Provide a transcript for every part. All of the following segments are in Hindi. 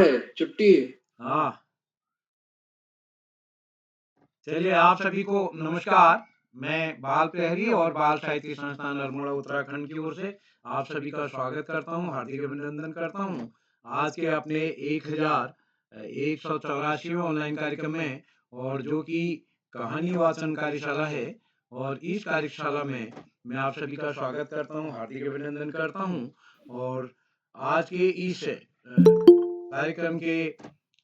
छुट्टी। हाँ। चलिए आप सभी को नमस्कार। मैं बाल प्रहरी और बाल साहित्य संस्थान अल्मोड़ा उत्तराखंड की ओर से आप सभी का स्वागत करता हूँ, हार्दिक अभिनंदन करता हूँ। आज के अपने 1184वें ऑनलाइन कार्यक्रम में, और जो कि कहानी वाचन कार्यशाला है, और इस कार्यशाला में मैं आप सभी का स्वागत करता हूँ, हार्दिक अभिनंदन करता हूँ। और आज के इस कार्यक्रम के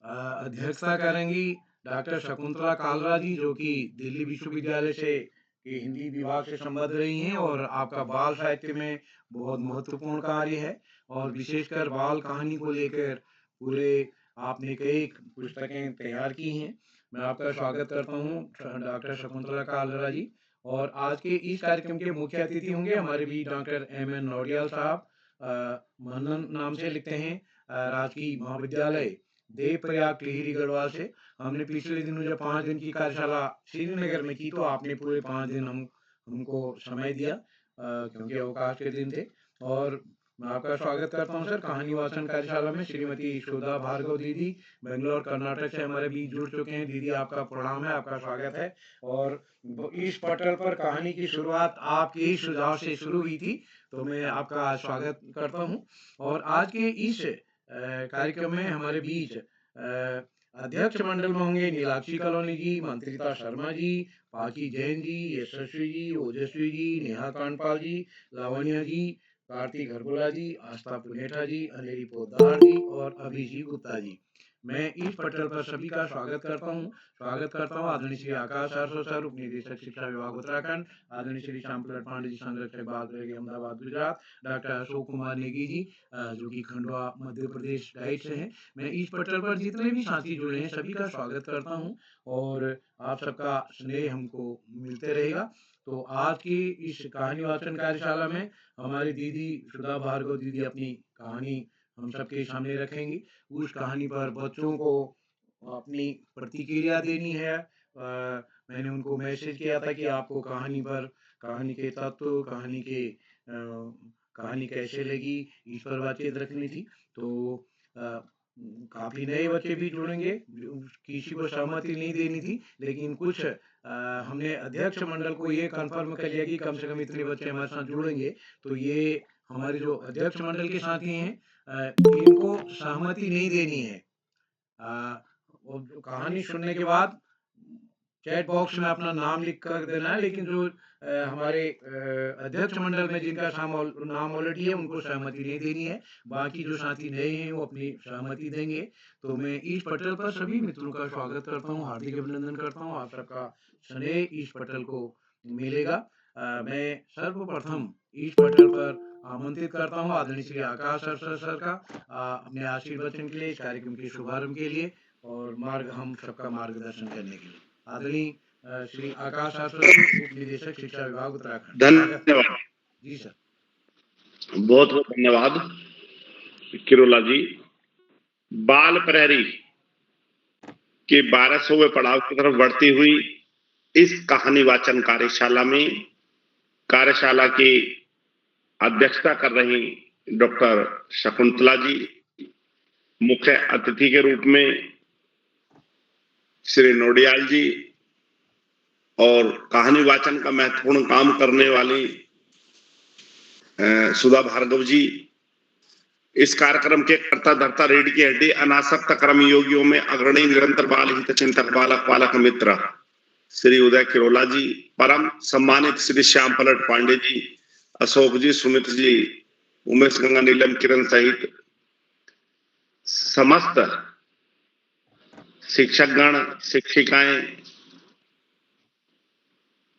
अध्यक्षता करेंगी डॉक्टर शकुंतला कालरा जी, जो कि दिल्ली विश्वविद्यालय से के हिंदी विभाग से संबद्ध रही हैं और आपका बाल साहित्य में बहुत महत्वपूर्ण कार्य है, और विशेषकर बाल कहानी को लेकर पूरे आपने कई पुस्तकें तैयार की हैं। मैं आपका स्वागत करता हूँ डॉक्टर शकुंतला कालरा जी। और आज के इस कार्यक्रम के मुख्य अतिथि होंगे हमारे भी डॉक्टर M.N. नौडियाल साहब। मनन नाम से लिखते हैं, राजकीय महाविद्यालय देवप्रयाग टिहरी गढ़वाल से। हमने पिछले दिनों जब 5 दिन की कार्यशाला श्रीनगर में की, तो आपने पूरे 5 दिन हमको समय दिया, क्योंकि अवकाश के दिन थे। और मैं आपका स्वागत करता हूं सर कहानी वाचन कार्यशाला में। श्रीमती सुधा भार्गव दीदी बेंगलोर कर्नाटक से हमारे बीच जुड़ चुके हैं। दीदी आपका प्रणाम है, आपका स्वागत है। और इस पटल पर कहानी की शुरुआत आपके ही सुझाव से शुरू हुई थी, तो मैं आपका स्वागत करता हूं। और आज के इस कार्यक्रम में हमारे बीच अध्यक्ष मंडल में होंगे नीलाक्षी कॉलोनी जी, मंत्रिता शर्मा जी, पाकी जैन जी, यशस्वी जी, ओजस्वी जी, नेहा कांडपाल जी, लावण्या जी, कार्तिक हरगोला जी, आस्था पुनेठा जी, अनेरी पोद्दार जी और अभिजीत गुप्ता जी। मैं इस पटल पर सभी का स्वागत करता हूँ आदरणीय श्री आकाश आरसो सर, उप निदेशक शिक्षा विभाग उत्तराखंड, आदरणीय श्री श्याम प्रसाद पांडे जी, संरक्षक बाल गृह अहमदाबाद गुजरात, डॉक्टर अशोक कुमार नेगी जी, जो कि खंडवा मध्य प्रदेश डाइट से हैं। मैं इस पटल पर जितने भी साथी जुड़े हैं सभी का स्वागत करता हूँ, और आप सबका स्नेह हमको मिलते रहेगा। तो आज की इस कहानी वाचन कार्यशाला में हमारी दीदी सुधा भार्गव दीदी अपनी कहानी हम सबके सामने रखेंगी। उस कहानी पर बच्चों को अपनी प्रतिक्रिया देनी है। मैंने उनको मैसेज किया था कि आपको कहानी पर, कहानी के तत्व, कहानी कैसे लगी, इस पर बातचीत रखनी थी। तो काफी नए बच्चे भी जुड़ेंगे, किसी को सहमति नहीं देनी थी, लेकिन कुछ हमने अध्यक्ष मंडल को ये कंफर्म कर लिया कि कम से कम इतने बच्चे हमारे साथ जुड़ेंगे। तो ये हमारे जो अध्यक्ष मंडल के साथी हैं, इनको सहमति नहीं देनी है। कहानी सुनने के बाद चैट बॉक्स में अपना नाम लिख कर देना है, लेकिन जो हमारे अध्यक्ष मंडल में जिनका नाम ऑलरेडी है उनको सहमति नहीं देनी है। बाकी जो साथी नए हैं वो अपनी सहमति देंगे। तो मैं इस पटल पर सभी मित्रों का स्वागत करता हूँ, हार्दिक अभिनंदन करता हूँ। आप सबका स्नेह इस पटल को मिलेगा। मैं सर्वप्रथम इस पटल पर आमंत्रित करता हूँ आदरणीय श्री आकाश सर का अपने आशीर्वचन के लिए, इस कार्यक्रम के शुभारंभ के लिए और हम सबका मार्गदर्शन करने के लिए। आदरणीय श्री आकाश सर, उप निदेशक शिक्षा विभाग उत्तराखंड। धन्यवाद जी सर। बहुत बहुत धन्यवाद किरोला जी। बाल प्रहरी के 1200वें पड़ाव की तरफ बढ़ती हुई इस कहानी वाचन कार्यशाला की अध्यक्षता कर रही डॉक्टर शकुंतला जी, मुख्य अतिथि के रूप में श्री नौडियाल जी, और कहानी वाचन का महत्वपूर्ण काम करने वाली सुधा भार्गव जी, इस कार्यक्रम के कर्ता धर्ता रीढ़ की हड्डी अनासक्त कर्म योगियों में अग्रणी निरंतर बाल हित चिंतक बालक मित्र श्री उदय किरोला जी, परम सम्मानित श्री श्याम पलट पांडे जी, अशोक जी, सुमित जी, उमेश गंगा नीलम किरण सहित समस्त शिक्षकगण, शिक्षिकाएं,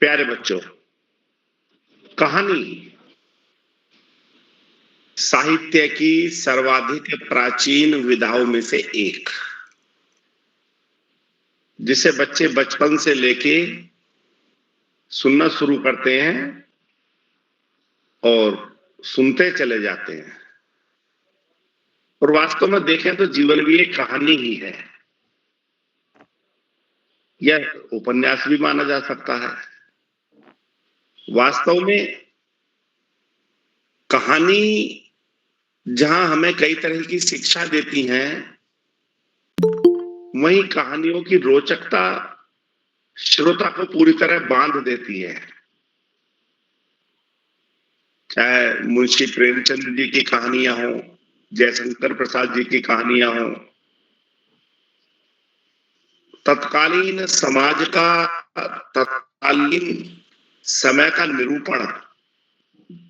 प्यारे बच्चों, कहानी साहित्य की सर्वाधिक प्राचीन विधाओं में से एक, जिसे बच्चे बचपन से लेके सुनना शुरू करते हैं और सुनते चले जाते हैं। और वास्तव में देखें तो जीवन भी एक कहानी ही है, यह उपन्यास भी माना जा सकता है। वास्तव में कहानी जहां हमें कई तरह की शिक्षा देती हैं, वहीं कहानियों की रोचकता श्रोता को पूरी तरह बांध देती है। चाहे मुंशी प्रेमचंद जी की कहानियां हो, जयशंकर प्रसाद जी की कहानियां हो, तत्कालीन समाज का, तत्कालीन समय का निरूपण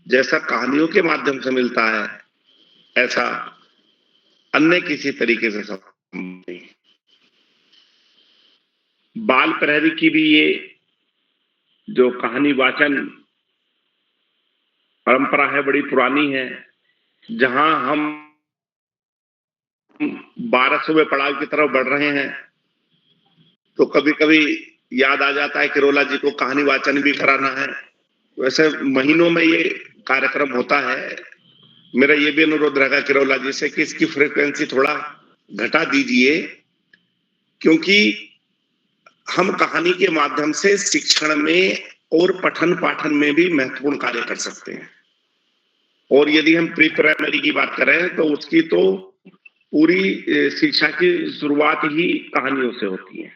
जैसा कहानियों के माध्यम से मिलता है, ऐसा अन्य किसी तरीके से संभव नहीं। बाल प्रहरी की भी ये जो कहानी वाचन परंपरा है, बड़ी पुरानी है, जहां हम 1200वें पड़ाव की तरफ बढ़ रहे हैं, तो कभी कभी याद आ जाता है कि किरोला जी को कहानी वाचन भी कराना है। वैसे महीनों में ये कार्यक्रम होता है। मेरा ये भी अनुरोध रहेगा किरोला जी से कि इसकी फ्रीक्वेंसी थोड़ा घटा दीजिए, क्योंकि हम कहानी के माध्यम से शिक्षण में और पठन पाठन में भी महत्वपूर्ण कार्य कर सकते हैं। और यदि हम प्री प्राइमरी की बात करें तो उसकी तो पूरी शिक्षा की शुरुआत ही कहानियों से होती है।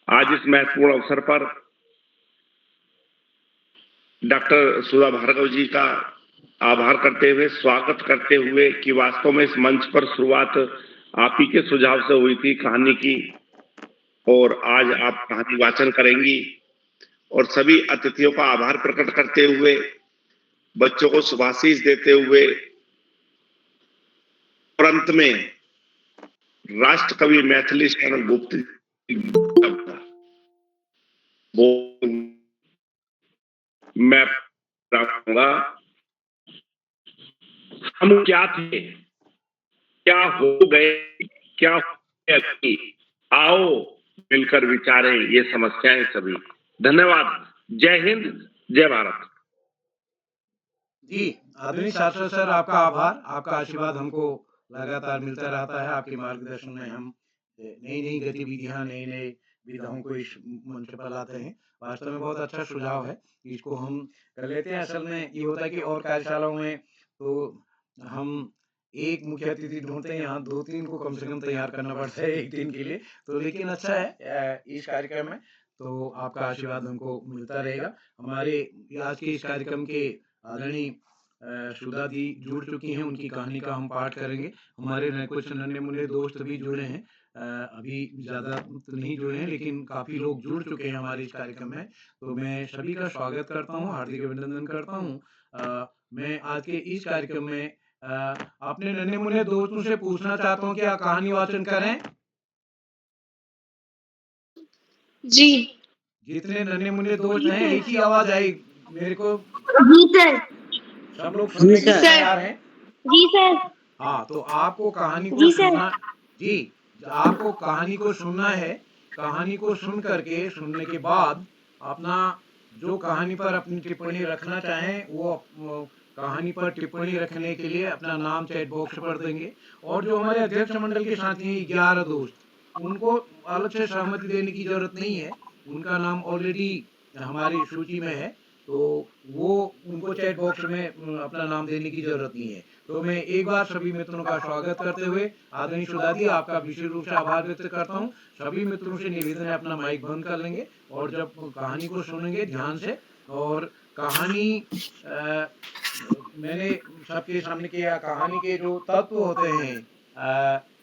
आज इस महत्वपूर्ण अवसर पर डॉक्टर सुधा भार्गव जी का आभार करते हुए, स्वागत करते हुए कि वास्तव में इस मंच पर शुरुआत आप ही के सुझाव से हुई थी कहानी की, और आज आप कहानी वाचन करेंगी, और सभी अतिथियों का आभार प्रकट करते हुए, बच्चों को शुभाशीष देते हुए, और अंत में राष्ट्र कवि मैथिली शरण गुप्त वो मैं कहूंगा, हम क्या थे, क्या हो गए, क्या हो गए अभी, आओ मिलकर विचारें ये समस्याएं सभी। धन्यवाद। जय हिंद, जय भारत। जी, आदरणीय शास्त्री सर, आपका आभार, आपका आशीर्वाद हमको लगातार मिलता रहता है। आपके मार्गदर्शन में हम नई-नई गतिविधियाँ, नए-नए विधाओं को इस मंच पर लाते हैं। वास्तव में बहुत अच्छा सुझाव है, इसको हम कर लेते हैं। असल में ये होता है कि और कार्यशालाओं में तो हम एक मुख्य अतिथि ढूँढते हैं, यहाँ 2-3 को कम से कम तैयार करना पड़ता है 1 दिन के लिए। तो लेकिन अच्छा है इस कार्यक्रम में तो आपका आशीर्वाद हमको मिलता रहेगा। हमारे आज के इस कार्यक्रम के आदरणीय सुधा दी जुड़ चुकी हैं, उनकी कहानी का हम पाठ करेंगे। हमारे कुछ नन्हे-मुन्ने दोस्त भी जुड़े हैं, अभी ज़्यादा तो नहीं जुड़े हैं, लेकिन काफ़ी लोग जुड़ चुके हैं हमारे इस कार्यक्रम में। तो मैं सभी का स्वागत करता हूँ, हार्दिक अभिनंदन करता हूँ। मैं आज के इस कार्यक्रम में अपने नन्हे-मुन्ने दोस्तों से पूछना चाहता हूँ, क्या कहानी वाचन करें? जी। जितने नन्हे-मुन्ने दोस्त हैं, एक ही आवाज़ आई मेरे को। जी सर। सब लोग सुनने के लिए तैयार हैं? जी सर। हाँ, तो आपको कहानी को जी सर। सुनना जी, आपको कहानी को सुनना है। कहानी को सुन करके, सुनने के बाद अपना जो कहानी पर अपनी टिप्पणी रखना चाहें, वो कहानी पर टिप्पणी रखने के लिए अपना नाम चैट बॉक्स पर देंगे। और जो हमारे अध्यक्ष मंडल के साथी हैं 11 दोस्त, उनको अलग से सहमति देने की ज़रूरत नहीं है। उनका नाम ऑलरेडी हमारी सूची में है, तो वो उनको चैट बॉक्स में अपना नाम देने की ज़रूरत नहीं है। तो मैं एक बार सभी मित्रों का स्वागत करते हुए आदरणीय सुधा दी, आपका विशेष रूप से आभार व्यक्त करता हूँ। सभी मित्रों से निवेदन है अपना माइक बंद कर लेंगे और जब कहानी को सुनेंगे ध्यान से। और कहानी मैंने सबके सामने किया, कहानी के जो तत्व होते हैं,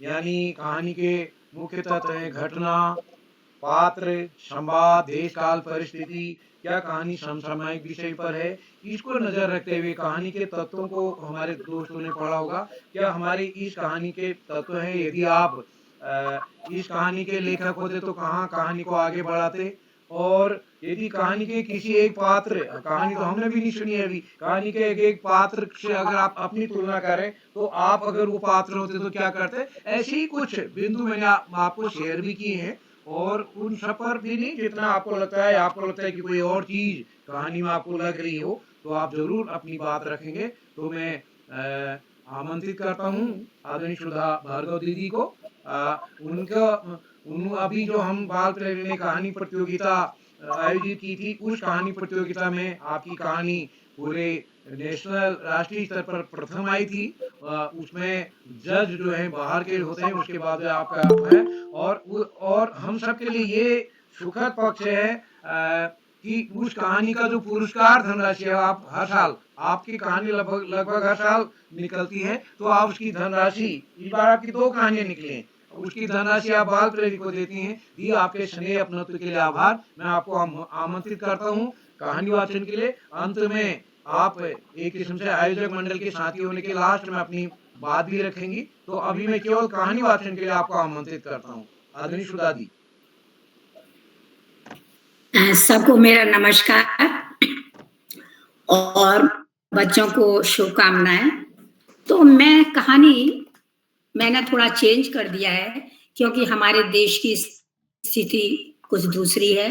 यानी कहानी के मुख्य तत्व हैं घटना, पात्र, संवाद, देश काल परिस्थिति, क्या कहानी समसामयिक विषय पर है, इसको नजर रखते हुए कहानी के तत्वों को हमारे दोस्तों ने पढ़ा होगा। क्या हमारी इस कहानी के तत्व हैं? यदि आप इस कहानी के लेखक होते तो कहाँ कहानी को आगे बढ़ाते? और यदि कहानी के किसी एक पात्र, कहानी तो हमने भी नहीं सुनी है अभी, कहानी के एक पात्र से अगर आप अपनी तुलना करें तो आप अगर वो पात्र होते तो क्या करते? ऐसे ही कुछ बिंदु मैंने आपको शेयर भी किए हैं। और उन सब पर भी नहीं, जितना आपको लगता है कि कोई और चीज कहानी में आपको लग रही हो तो आप जरूर अपनी बात रखेंगे। तो मैं आमंत्रित करता हूँ आदरणीय सुधा भार्गव दीदी को। उनका अभी जो हम बाल प्रेमी ने कहानी प्रतियोगिता आयोजित की थी, उस कहानी प्रतियोगिता में आपकी कहानी पूरे नेशनल राष्ट्रीय स्तर पर प्रथम आई थी। उसमें जज जो है बाहर के होते हैं, उसके बाद आपका है। और हम सब के लिए ये सुखद पक्ष है कि उस कहानी का जो पुरस्कार धनराशि है, आप हर साल आपकी कहानी लगभग लगभग हर साल निकलती है, तो आप उसकी धनराशि, इस बार आपकी 2 कहानियां निकली हैं, उसकी धनराशि आप बाल प्रेरी को देती हैं। ये आपके स्नेह अपनत्व के लिए आभार। मैं आपको आमंत्रित करता हूँ कहानी वाचन के लिए। अंत में आप एक किस्म से आयोजक मंडल के साथी होने के लास्ट में अपनी बात भी रखेंगी, तो अभी मैं केवल कहानी वाचन के लिए आपको आमंत्रित करता हूँ। आदरणीय सुधा दी। सबको मेरा नमस्कार और बच्चों को शुभकामनाएं। तो मैंने थोड़ा चेंज कर दिया है, क्योंकि हमारे देश की स्थिति कुछ दूसरी है।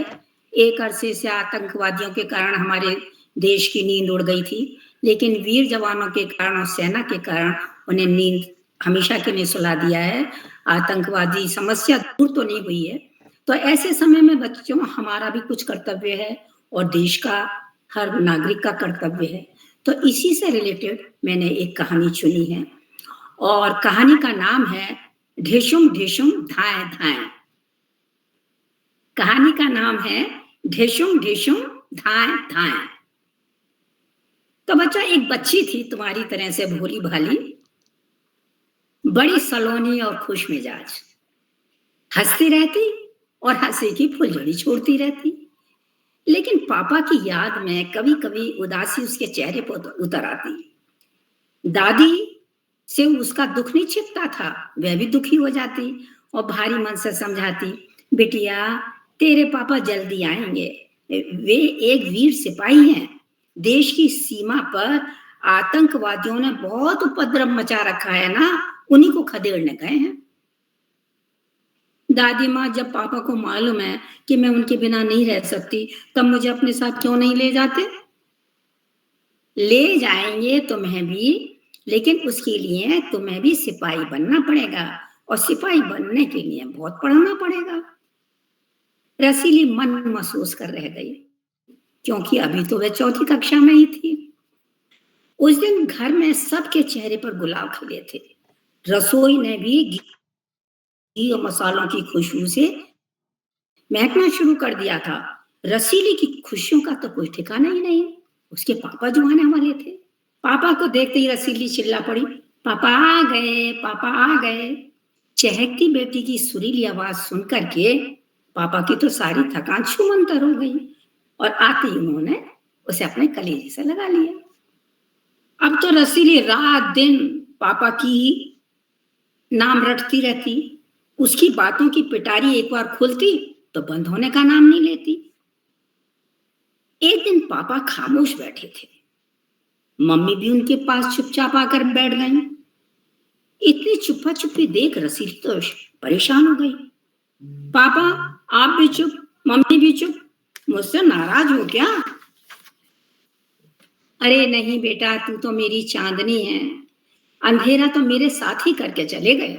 एक अरसे से आतंकवादियों के कारण हमारे देश की नींद उड़ गई थी, लेकिन वीर जवानों के कारण और सेना के कारण उन्हें नींद हमेशा के लिए सुला दिया है। आतंकवादी समस्या दूर तो नहीं हुई है। तो ऐसे समय में बच्चों, हमारा भी कुछ कर्तव्य है और देश का हर नागरिक का कर्तव्य है। तो इसी से रिलेटेड मैंने एक कहानी चुनी है, और कहानी का नाम है ढेशुम ढेशुम धाए धाए। कहानी का नाम है ढेशुम ढेशुम धाए धाए। तो बच्चा, एक बच्ची थी तुम्हारी तरह से भोली भाली, बड़ी सलोनी और खुश मिजाज, हंसती रहती और हंसी की फुलझड़ी छोड़ती रहती। लेकिन पापा की याद में कभी कभी उदासी उसके चेहरे पर उतर आती। दादी से उसका दुख नहीं छिपता था, वह भी दुखी हो जाती और भारी मन से समझाती, बिटिया तेरे पापा जल्दी आएंगे, वे एक वीर सिपाही हैं, देश की सीमा पर आतंकवादियों ने बहुत उपद्रव मचा रखा है ना, उन्हीं को खदेड़ने गए हैं। दादी माँ, जब पापा को मालूम है कि मैं उनके बिना नहीं रह सकती, तब मुझे अपने साथ क्यों नहीं ले जाते? ले जाएंगे तुम्हें भी, लेकिन उसके लिए तुम्हें भी सिपाही बनना पड़ेगा, और सिपाही बनने के लिए बहुत पढ़ना पड़ेगा। रसीली मन महसूस कर रह गई, क्योंकि अभी तो वह 4ठी कक्षा में ही थी। उस दिन घर में सबके चेहरे पर गुलाब खिले थे। रसोई ने भी घी और मसालों की खुशबू से महकना शुरू कर दिया था। रसीली की खुशियों का तो कोई ठिकाना ही नहीं। उसके पापा जो आने वाले थे। पापा को देखते ही रसीली चिल्ला पड़ी, पापा आ गए, पापा आ गए। चहकती बेटी की सुरीली आवाज सुनकर के पापा की तो सारी थकान छूमंतर हो गई, और आते ही उन्होंने उसे अपने कलेजे से लगा लिया। अब तो रसीली रात दिन पापा की नाम रटती रहती। उसकी बातों की पिटारी एक बार खुलती तो बंद होने का नाम नहीं लेती। एक दिन पापा खामोश बैठे थे, मम्मी भी उनके पास चुपचाप आकर बैठ गई। इतनी चुप्पा चुप्पी देख रसीली तो परेशान हो गई। पापा आप भी चुप, मम्मी भी चुप, मुझसे नाराज हो क्या? अरे नहीं बेटा, तू तो मेरी चांदनी है, अंधेरा तो मेरे साथ ही करके चले गए।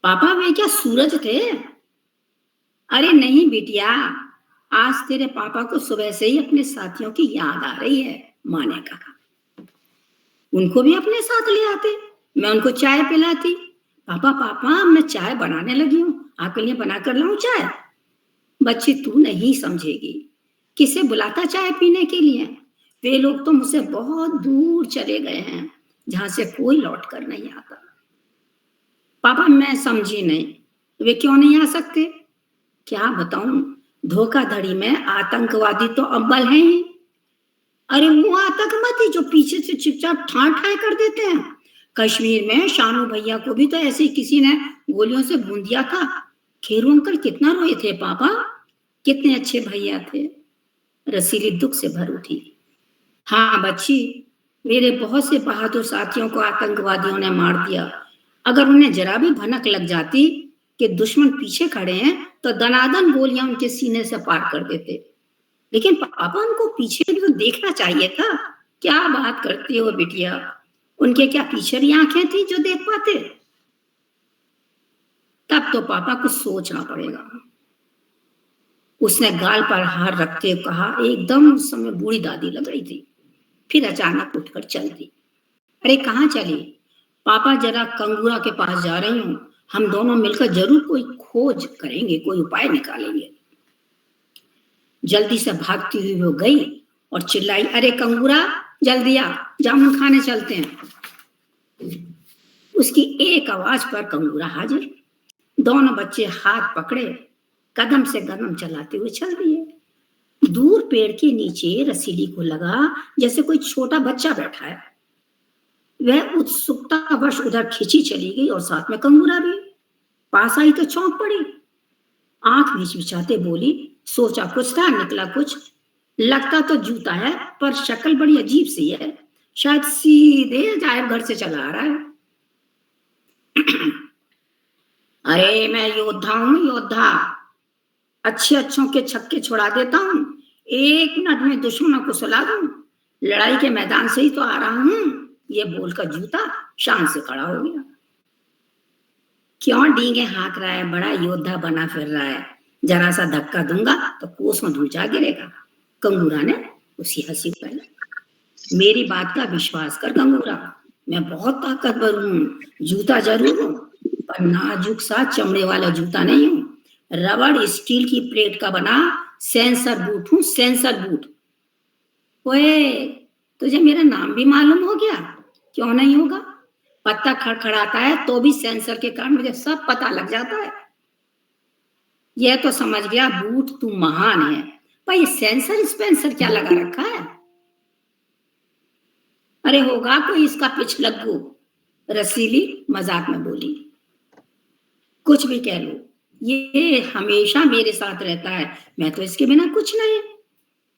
पापा वे क्या सूरज थे? अरे नहीं बिटिया, आज तेरे पापा को सुबह से ही अपने साथियों की याद आ रही है, माँ ने कहा। उनको भी अपने साथ ले आते, मैं उनको चाय पिलाती। पापा पापा मैं चाय बनाने लगी हूँ, आपके लिए बनाकर लाऊं चाय? बच्ची तू नहीं समझेगी, किसे बुलाता चाय पीने के लिए? वे लोग तो मुझसे बहुत दूर चले गए हैं, जहां से कोई लौट कर नहीं आता। पापा मैं समझी नहीं, वे क्यों नहीं आ सकते? क्या बताऊं, धोखाधड़ी में आतंकवादी तो अव्वल हैं ही। अरे वो आतंकवादी जो पीछे से चुपचाप ठां ठां कर देते हैं। कश्मीर में शानू भैया को भी तो ऐसे ही किसी ने गोलियों से भून दिया था। खेरू अंकल कितना रोए थे पापा, कितने अच्छे भैया थे। रसीली दुख से भर उठी। हाँ बच्ची, मेरे बहुत से बहादुर साथियों को आतंकवादियों ने मार दिया। अगर उन्हें जरा भी भनक लग जाती कि दुश्मन पीछे खड़े हैं, तो दनादन गोलियां उनके सीने से पार कर देते। लेकिन पापा उनको पीछे भी तो देखना चाहिए था। क्या बात करती हो बिटिया, उनके क्या पीछे आंखें थी जो देख पाते? तब तो पापा को सोचना पड़ेगा। उसने गाल पर हाथ रखते हुए कहा। एकदम उस समय बूढ़ी दादी लग रही थी। फिर अचानक उठकर चल दी। अरे कहाँ चली? पापा जरा कंगूरा के पास जा रही हूँ, हम दोनों मिलकर जरूर कोई खोज करेंगे, कोई उपाय निकालेंगे। जल्दी से भागती हुई वो गई और चिल्लाई, अरे कंगूरा जल्दी आ, जामुन खाने चलते हैं। उसकी एक आवाज पर कंगूरा हाजिर। दोनों बच्चे हाथ पकड़े कदम से कदम चलाते हुए चल दिए। दूर पेड़ के नीचे रसीली को लगा जैसे कोई छोटा बच्चा बैठा है। वह उत्सुकतावश उधर खिंची चली गई और साथ में कंगूरा भी। पास आई तो चौंक पड़ी, आंख बिचबिचाते बोली, सोचा कुछ था, निकला कुछ। लगता तो जूता है पर शक्ल बड़ी अजीब सी है, शायद सीधे अजायब घर से चला आ रहा है। अरे मैं योद्धा हूं, योद्धा, अच्छे अच्छों के छक्के छुड़ा देता हूं, 1 मिनट में दुश्मनों को सुला दूं, लड़ाई के मैदान से ही तो आ रहा हूं। ये बोलकर जूता शान से खड़ा हो गया। क्यों डींगे हाँक रहा है, बड़ा योद्धा बना फिर रहा है, जरा सा धक्का दूंगा तो कोसों दूर जा गिरेगा। कंगूरा ने उसी हंसी पर, मेरी बात का विश्वास कर कंगूरा, मैं बहुत ताकतवर हूं, जूता जरूर हूं पर नाजुक सा चमड़े वाला जूता नहीं हूं, रबड़ स्टील की प्लेट का बना सेंसर बूट हूं, सेंसर बूट। ओए तुझे मेरा नाम भी मालूम हो गया? क्यों नहीं होगा, पत्ता खड़खड़ाता है तो भी सेंसर के कारण मुझे सब पता लग जाता है। यह तो समझ गया बूट तू महान है, पर ये सेंसर स्पेंसर क्या लगा रखा है? अरे होगा कोई इसका पिछलग्गू, रसीली मजाक में बोली। कुछ भी कह लो, ये हमेशा मेरे साथ रहता है, मैं तो इसके बिना कुछ नहीं।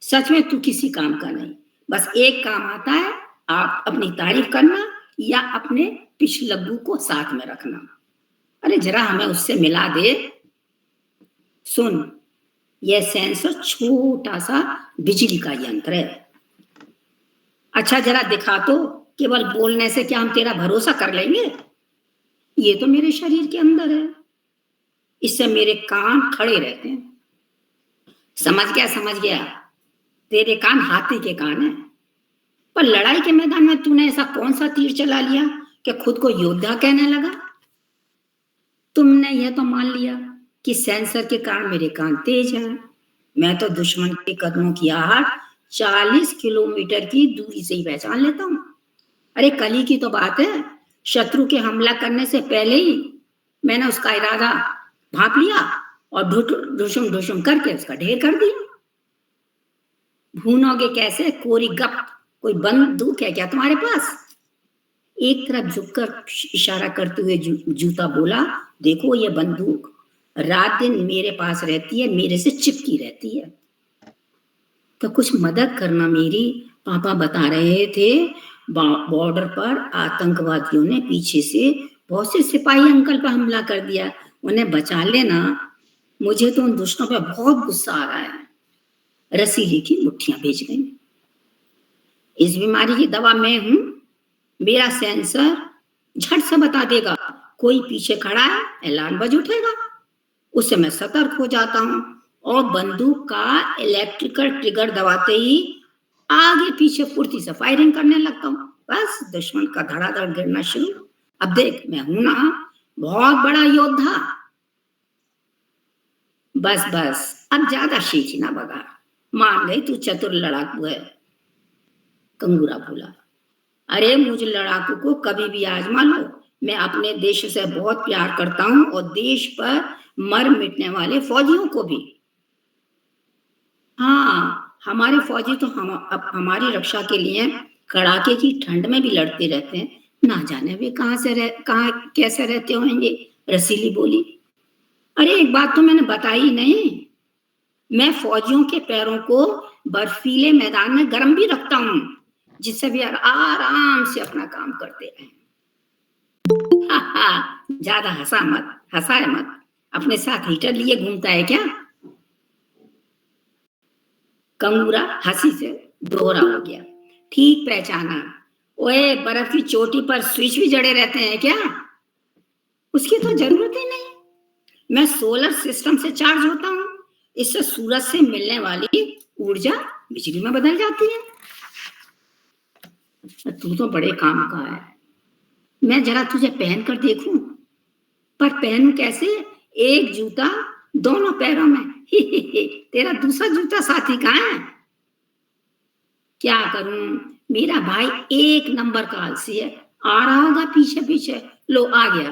सच में तू किसी काम का नहीं, बस एक काम आता है, आप अपनी तारीफ करना या अपने पिछलग्गू को साथ में रखना। अरे जरा हमें उससे मिला दे। सुन, यह सेंसर छोटा सा बिजली का यंत्र है। अच्छा जरा दिखा तो, केवल बोलने से क्या हम तेरा भरोसा कर लेंगे? ये तो मेरे शरीर के अंदर है, इससे मेरे कान खड़े रहते हैं। समझ गया समझ गया, तेरे कान हाथी के कान हैं। पर लड़ाई के मैदान में तूने ऐसा कौन सा तीर चला लिया कि खुद को योद्धा कहने लगा? तुमने यह तो मान लिया कि सेंसर के कारण मेरे कान तेज हैं। मैं तो दुश्मन के कदमों की आहट 40 किलोमीटर की दूरी से ही पहचान लेता हूं। अरे कल ही की तो बात है, शत्रु के हमला करने से पहले ही मैंने उसका इरादा भांप लिया और ढुशुम ढुशुम करके उसका ढेर कर दिया। भूनोगे कैसे? कोरी गप, कोई बंदूक है क्या तुम्हारे पास? एक तरफ झुककर इशारा करते हुए जूता बोला, देखो ये बंदूक रात दिन मेरे पास रहती है, मेरे से चिपकी रहती है। तो कुछ मदद करना मेरी। पापा बता रहे थे बॉर्डर पर आतंकवादियों ने पीछे से बहुत से सिपाही अंकल पर हमला कर दिया, उन्हें बचा लेना। मुझे तो उन दुश्मनों पर बहुत गुस्सा आ रहा है। रसीली की मुट्ठियां भेज गई। इस बीमारी की दवा मैं हूं, मेरा सेंसर झट से बता देगा कोई पीछे खड़ा है, ऐलान बज उठेगा, उससे मैं सतर्क हो जाता हूं और बंदूक का इलेक्ट्रिकल ट्रिगर दबाते ही आगे पीछे फुर्ती से फायरिंग करने लगता हूं। बस दुश्मन का धड़ाधड़ गिरना शुरू। अब देख मैं हूं ना बहुत बड़ा योद्धा। बस बस अब ज्यादा शीख ना बगा, मान गई तू चतुर लड़ाकू है। कंगूरा बोला, अरे मुझ लड़ाकू को कभी भी आजमा लो, मैं अपने देश से बहुत प्यार करता हूं और देश पर मर मिटने वाले फौजियों को भी। हाँ, हमारे फौजी तो अब हमारी रक्षा के लिए कड़ाके की ठंड में भी लड़ते रहते हैं, ना जाने वे कहाँ कैसे रहते होंगे। रसीली बोली, अरे एक बात तो मैंने बताई नहीं, मैं फौजियों के पैरों को बर्फीले मैदान में गर्म भी रखता हूं, जिससे भी आराम से अपना काम करते हैं। ज्यादा हंसाए मत, अपने साथ हीटर लिए घूमता है क्या? कंगूरा हंसी से दोहरा हो गया। ठीक पहचाना, ओए बर्फ की चोटी पर स्विच भी जड़े रहते हैं क्या? उसकी तो जरूरत ही नहीं, मैं सोलर सिस्टम से चार्ज होता हूँ, इससे सूरज से मिलने वाली ऊर्जा बिजली में बदल जाती है। तू तो बड़े काम का है, मैं जरा तुझे पहन कर देखूं, पर पहनूं कैसे? एक जूता दोनों पैरों में। तेरा दूसरा जूता साथी कहाँ है? क्या करूं, मेरा भाई एक नंबर का आलसी है, आ रहा होगा पीछे पीछे। लो आ गया।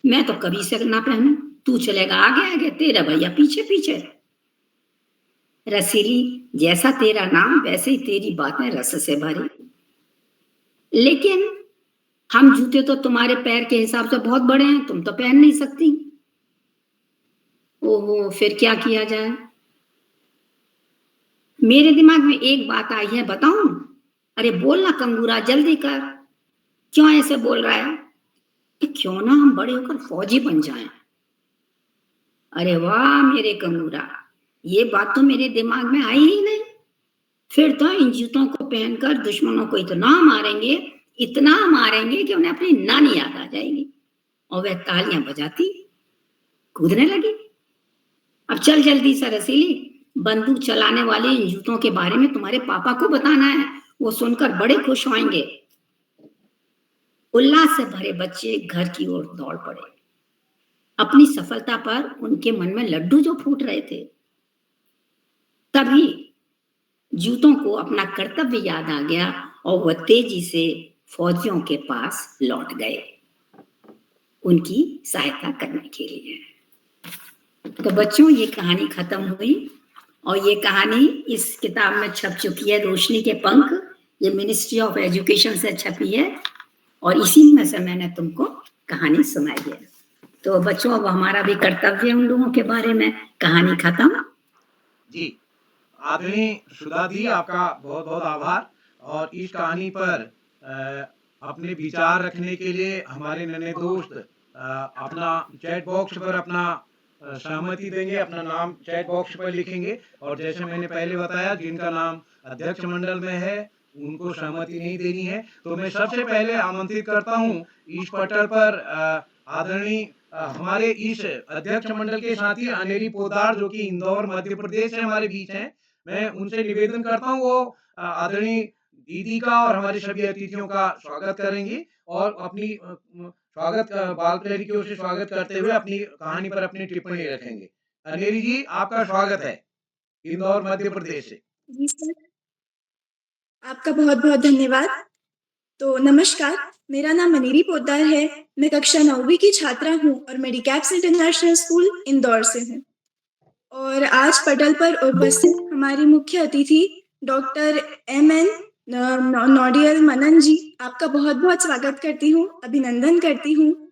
मैं तो कभी से ना पहनूं, तू चलेगा आगे आगे, तेरा भैया पीछे पीछे। रसीली, जैसा तेरा नाम वैसे ही तेरी बातें रस से भरी। लेकिन हम जूते तो तुम्हारे पैर के हिसाब से बहुत बड़े हैं, तुम तो पहन नहीं सकती। ओहो, फिर क्या किया जाए? मेरे दिमाग में एक बात आई है, बताऊं? अरे बोल ना कंगूरा, जल्दी कर। क्यों ऐसे बोल रहा है? कि क्यों ना हम बड़े होकर फौजी बन जाएं। अरे वाह मेरे कंगूरा, ये बात तो मेरे दिमाग में आई ही नहीं। फिर तो इन जूतों को पहनकर दुश्मनों को इतना मारेंगे कि उन्हें अपनी नानी याद आ जाएगी और वह तालियां बजाती कूदने लगी। अब चल जल्दी से रसीली, बंदूक चलाने वाले इन जूतों के बारे में तुम्हारे पापा को बताना है, वो सुनकर बड़े खुश होंगे। उल्लास से भरे बच्चे घर की ओर दौड़ पड़े। अपनी सफलता पर उनके मन में लड्डू जो फूट रहे थे। तभी जूतों को अपना कर्तव्य याद आ गया और वह तेजी से फौजियों के पास लौट गए उनकी सहायता करने के लिए। तो बच्चों, ये कहानी खत्म हुई और ये कहानी इस किताब में छप चुकी है, रोशनी के पंख। ये मिनिस्ट्री ऑफ एजुकेशन से छपी है और इसी में से मैंने तुमको कहानी सुनाई है। तो बच्चों, अब हमारा भी कर्तव्य उन लोगों के बारे में। कहानी खत्म। जी, आदरणीय सुधा दी, आपका बहुत बहुत आभार। और इस कहानी पर अपने विचार रखने के लिए हमारे नन्हे दोस्त अपना चैट बॉक्स पर अपना सहमति देंगे, अपना नाम चैट बॉक्स पर लिखेंगे। और जैसे मैंने पहले बताया, जिनका नाम अध्यक्ष मंडल में है उनको सहमति नहीं देनी है। तो मैं सबसे पहले आमंत्रित करता हूं इस पटल पर आदरणीय हमारे इस अध्यक्ष मंडल के साथी अनेरी पोदार, जो कि इंदौर मध्य प्रदेश से हमारे बीच हैं। मैं उनसे निवेदन करता हूं वो आदरणीय दीदी का और हमारे सभी अतिथियों का स्वागत करेंगे और अपनी स्वागत बाल प्यारी की ओर से स्वागत करते हुए अपनी कहानी पर अपनी टिप्पणी रखेंगे। अनेरी जी, आपका स्वागत है इंदौर मध्य प्रदेश से। जी सर, आपका बहुत बहुत धन्यवाद। तो नमस्कार, मेरा नाम अनेरी पोद्दार है। मैं कक्षा 9वीं की छात्रा हूँ और मेडिकैप्स इंटरनेशनल स्कूल इंदौर से हूँ। और आज पटल पर उपस्थित हमारी मुख्य अतिथि डॉक्टर MN नौडियल मनन जी, आपका बहुत बहुत स्वागत करती हूँ, अभिनंदन करती हूँ।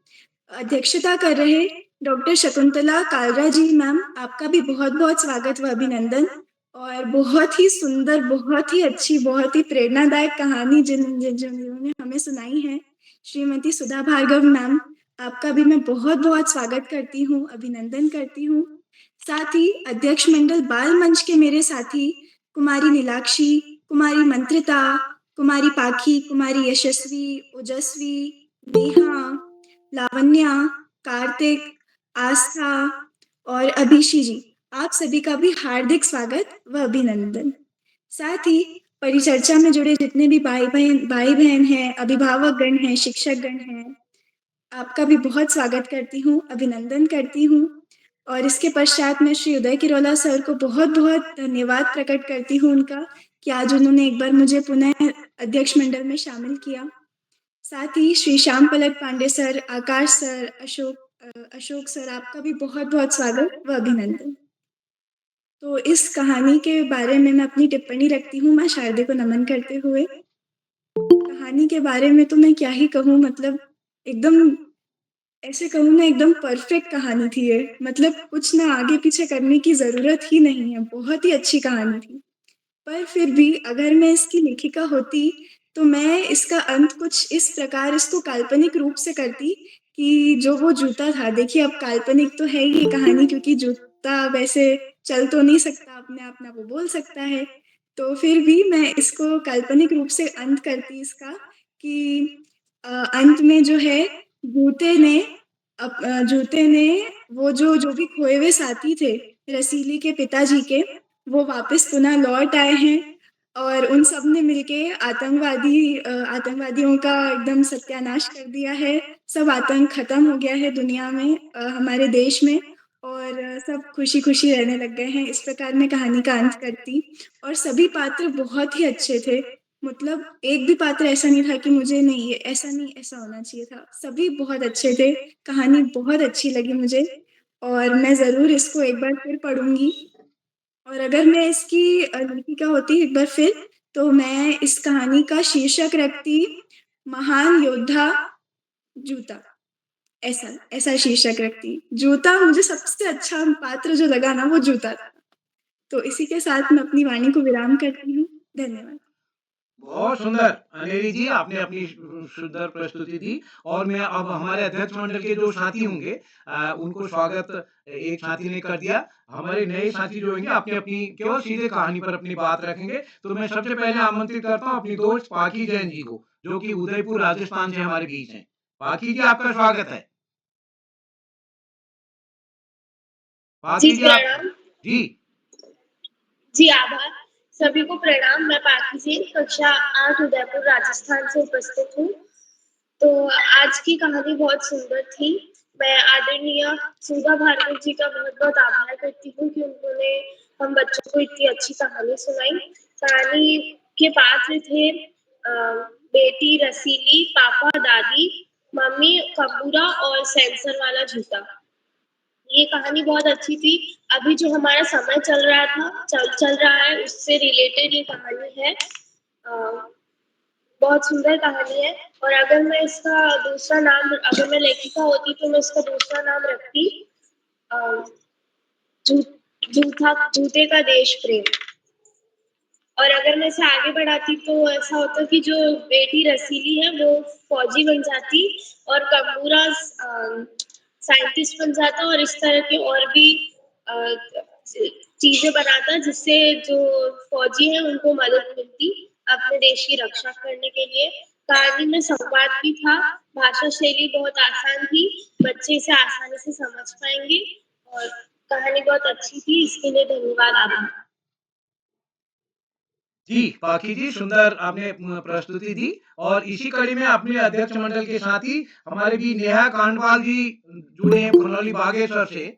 अध्यक्षता कर रहे डॉक्टर शकुंतला कालरा जी मैम, आपका भी बहुत बहुत स्वागत व अभिनंदन। और बहुत ही सुंदर, बहुत ही अच्छी, बहुत ही प्रेरणादायक कहानी जिन्होंने हमें सुनाई है, श्रीमती सुधा भार्गव मैम, आपका भी मैं बहुत बहुत स्वागत करती हूँ, अभिनंदन करती हूँ। साथ ही अध्यक्ष मंडल बाल मंच के मेरे साथी कुमारी नीलाक्षी, कुमारी मंत्रिता, कुमारी पाखी, कुमारी यशस्वी, ओजस्वी, नेहा, लावण्या, कार्तिक, आस्था और अभिषी जी, आप सभी का भी हार्दिक स्वागत व अभिनंदन। साथ ही परिचर्चा में जुड़े जितने भी भाई बहन हैं, अभिभावक गण हैं, शिक्षक गण हैं, आपका भी बहुत स्वागत करती हूँ, अभिनंदन करती हूँ। और इसके पश्चात मैं श्री उदय किरोला सर को बहुत बहुत धन्यवाद प्रकट करती हूँ उनका, कि आज उन्होंने एक बार मुझे पुनः अध्यक्ष मंडल में शामिल किया। साथ ही श्री श्याम पलक पांडे सर, आकाश सर, अशोक सर, आपका भी बहुत बहुत स्वागत व अभिनंदन। तो इस कहानी के बारे में मैं अपनी टिप्पणी रखती हूँ, मैं शारदे को नमन करते हुए। कहानी के बारे में तो मैं क्या ही कहूँ, मतलब एकदम ऐसे कहूँ ना, एकदम परफेक्ट कहानी थी ये, मतलब कुछ ना आगे पीछे करने की जरूरत ही नहीं है, बहुत ही अच्छी कहानी थी। पर फिर भी अगर मैं इसकी लेखिका होती तो मैं इसका अंत कुछ इस प्रकार इसको काल्पनिक रूप से करती कि जो वो जूता था, देखिए अब काल्पनिक तो है ये कहानी, क्योंकि जूता वैसे चल तो नहीं सकता अपने आप, ना वो बोल सकता है, तो फिर भी मैं इसको काल्पनिक रूप से अंत करती इसका, कि अंत में जो है जूते ने जूते ने वो जो भी खोए हुए साथी थे रसीली के पिताजी के, वो वापस पुनः लौट आए हैं और उन सब ने मिलके आतंकवादियों का एकदम सत्यानाश कर दिया है। सब आतंक खत्म हो गया है दुनिया में, हमारे देश में, और सब खुशी-खुशी रहने लग गए हैं। इस प्रकार मैं कहानी का अंत करती, और सभी पात्र बहुत ही अच्छे थे। मतलब एक भी पात्र ऐसा नहीं था कि मुझे नहीं, ये ऐसा नहीं, ऐसा होना चाहिए था। सभी बहुत अच्छे थे, कहानी बहुत अच्छी लगी मुझे, और मैं ज़रूर इसको एक बार फिर पढ़ूँगी। और अगर मैं इसकी लेखिका होती एक बार फिर, तो मैं इस कहानी का शीर्षक रखती महान योद्धा जूता। ऐसा ऐसा शीर्षक रखती। जूता, मुझे सबसे अच्छा पात्र जो लगा ना, वो जूता था। तो इसी के साथ मैं अपनी वाणी को विराम करती हूँ। धन्यवाद। बहुत सुंदर अनेरी जी, आपने अपनी सुंदर प्रस्तुति दी। और मैं अब हमारे अध्यक्ष मंडल के जो साथी होंगे उनको स्वागत एक साथी ने कर दिया। हमारे नए साथी जो होंगे अपनी अपनी केवल सीधे कहानी पर अपनी बात रखेंगे। तो मैं सबसे पहले आमंत्रित करता हूँ अपनी दोस्त पाखी जैन जी को, जो कि उदयपुर राजस्थान से हमारे बीच हैं। पाखी जी, आपका स्वागत है। जी पाखी जी आप प्रणाम। जी जी आभार। सभी को प्रणाम। मैं पाखी जी कक्षा 8 उदयपुर राजस्थान से उपस्थित हूँ। तो आज की कहानी बहुत सुंदर थी। मैं आदरणीय सुधा भार्गव जी का बहुत बहुत आभार करती हूँ कि उन्होंने हम बच्चों को इतनी अच्छी कहानी सुनाई। कहानी के पात्र थे बेटी रसीली, पापा दादी, मम्मी कपूरा और सेंसर वाला जूता। ये कहानी बहुत अच्छी थी। अभी जो हमारा समय चल रहा है, उससे रिलेटेड ये कहानी है। बहुत सुंदर कहानी है। और अगर मैं इसका दूसरा नाम, अगर मैं लेखिका होती तो मैं इसका दूसरा नाम रखती अ, जू, जूते का देश प्रेम। और अगर मैं इसे आगे बढ़ाती तो ऐसा होता कि जो बेटी रसीली है वो फौजी बन जाती, और कपूरा साइंटिस्ट बन जाता, और इस तरह के और भी चीजें बनाता, जिससे जो फौजी हैं उनको मदद मिलती अपने देश की रक्षा करने के लिए। कहानी में संवाद भी था। भाषा शैली बहुत आसान थी, बच्चे इसे आसानी से समझ पाएंगे, और कहानी बहुत अच्छी थी। इसके लिए धन्यवाद। आभार। जी पाखी जी, सुंदर आपने प्रस्तुति दी। और इसी कड़ी में अपने अध्यक्ष मंडल के साथ ही हमारे भी नेहा कांडवाल जी जुड़े हैं खनौली बागेश्वर से।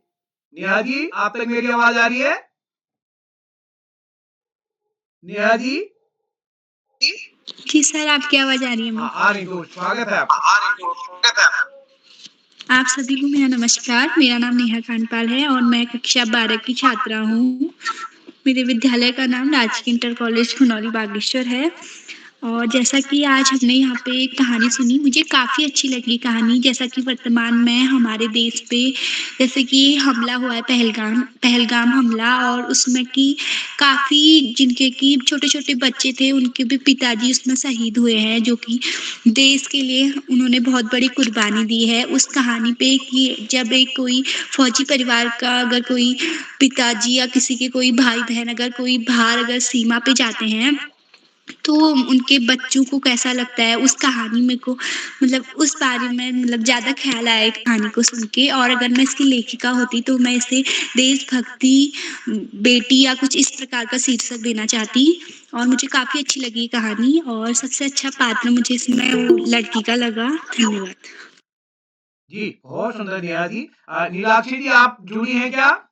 नेहा जी, आप तक मेरी आवाज आ रही है? नेहा जी? जी सर, आपकी आवाज आ रही है हाँ, मुझे। आ रही। तो स्वागत है आपका। आप सभी को मेरा नमस्कार। मेरा नाम नेहा कांडपाल है और मैं कक्षा 12 की छात्रा हूँ। मेरे विद्यालय का नाम राजकीय इंटर कॉलेज खनौली बागेश्वर है। और जैसा कि आज हमने यहाँ पे एक कहानी सुनी, मुझे काफ़ी अच्छी लगी कहानी। जैसा कि वर्तमान में हमारे देश पे जैसे कि हमला हुआ है, पहलगाम हमला, और उसमें कि काफ़ी जिनके कि छोटे-छोटे बच्चे थे, उनके भी पिताजी उसमें शहीद हुए हैं, जो कि देश के लिए उन्होंने बहुत बड़ी कुर्बानी दी है। उस कहानी पे कि जब एक कोई फौजी परिवार का अगर कोई पिताजी या किसी के कोई भाई-बहन अगर कोई बाहर अगर सीमा पे जाते हैं, तो उनके बच्चों को कैसा लगता है, उस कहानी में को मतलब उस बारे में मतलब ज़्यादा ख्याल आया है कहानी को सुन के। और अगर मैं इसकी लेखिका होती तो मैं इसे देशभक्ति बेटी या कुछ इस प्रकार का शीर्षक देना चाहती। और मुझे काफ़ी अच्छी लगी ये कहानी, और सबसे अच्छा पात्र मुझे इसमें वो लड़की का लगा। धन्यवाद। जी बहुत सुंदर नेहा जी। नीलाक्षी जी, आप जुड़ी हैं क्या?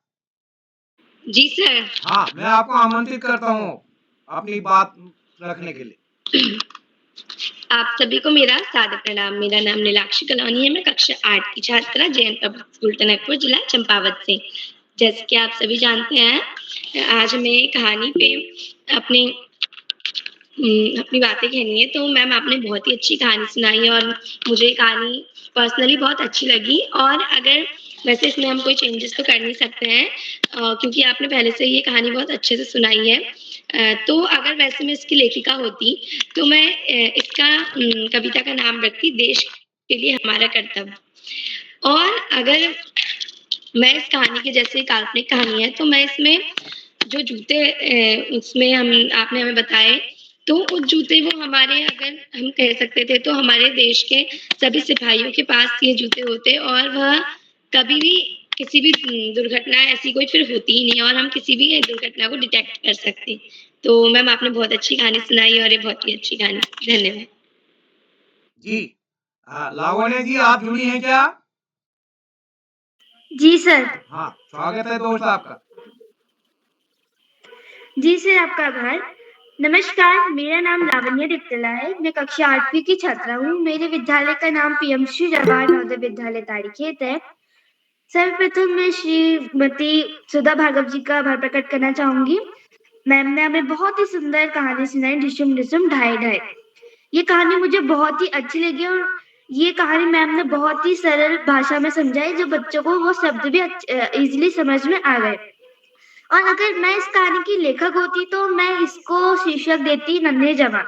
जी सर। हाँ, मैं आपको आमंत्रित करता हूँ अपनी बात रखने के लिए। आप सभी को मेरा सादर प्रणाम। मेरा नाम नीलाक्षी कलौनी है। मैं कक्षा 8 की छात्रा, जैन पब्लिक स्कूल टनकपुर, जिला चंपावत से। जैसे कि आप सभी जानते हैं, आज हमें कहानी पे अपनी अपनी बातें कहनी है। तो मैम, आपने बहुत ही अच्छी कहानी सुनाई है, और मुझे कहानी पर्सनली बहुत अच्छी लगी। और अगर वैसे इसमें हम कोई चेंजेस तो कर नहीं सकते हैं, क्योंकि आपने पहले से ये कहानी बहुत अच्छे से सुनाई है। तो अगर वैसे मैं इसकी लेखिका होती तो मैं इसका कविता का नाम रखती देश के लिए हमारा कर्तव्य। और अगर मैं इस कहानी के जैसे काल्पनिक कहानी है, तो मैं इसमें जो जूते उसमें हम आपने हमें बताए तो वो जूते वो हमारे अगर हम कह सकते थे तो हमारे देश के सभी सिपाहियों के पास ये जूते होते और वह कभी भी किसी भी दुर्घटना ऐसी कोई फिर होती ही नहीं और हम किसी भी दुर्घटना को डिटेक्ट कर सकते। तो मैम आपने बहुत अच्छी कहानी सुनाई और ये बहुत ही अच्छी कहानी थी। धन्यवाद। जी। लावण्य जी आप जुड़ी हैं क्या? जी सर। हाँ, स्वागत है दोस्त आपका। जी सर, आपका आभार। नमस्कार, मेरा नाम लावण्य डिप्टला है। मैं कक्षा 8वीं की छात्रा हूँ। मेरे विद्यालय का नाम पीएमसी जवाहर नवोदय विद्यालय ताड़ीखेत है। सर्वप्रथम मैं श्रीमती सुधा भार्गव जी का आभार प्रकट करना चाहूंगी। मैम ने हमें बहुत ही सुंदर कहानी सुनाई, डिशुम डिशुम ढाई ढाई। ये कहानी मुझे बहुत ही अच्छी लगी और ये कहानी मैम ने बहुत ही सरल भाषा में समझाई, जो बच्चों को वो शब्द भी इजीली समझ में आ गए। और अगर मैं इस कहानी की लेखक होती तो मैं इसको शीर्षक देती नन्हे जवान।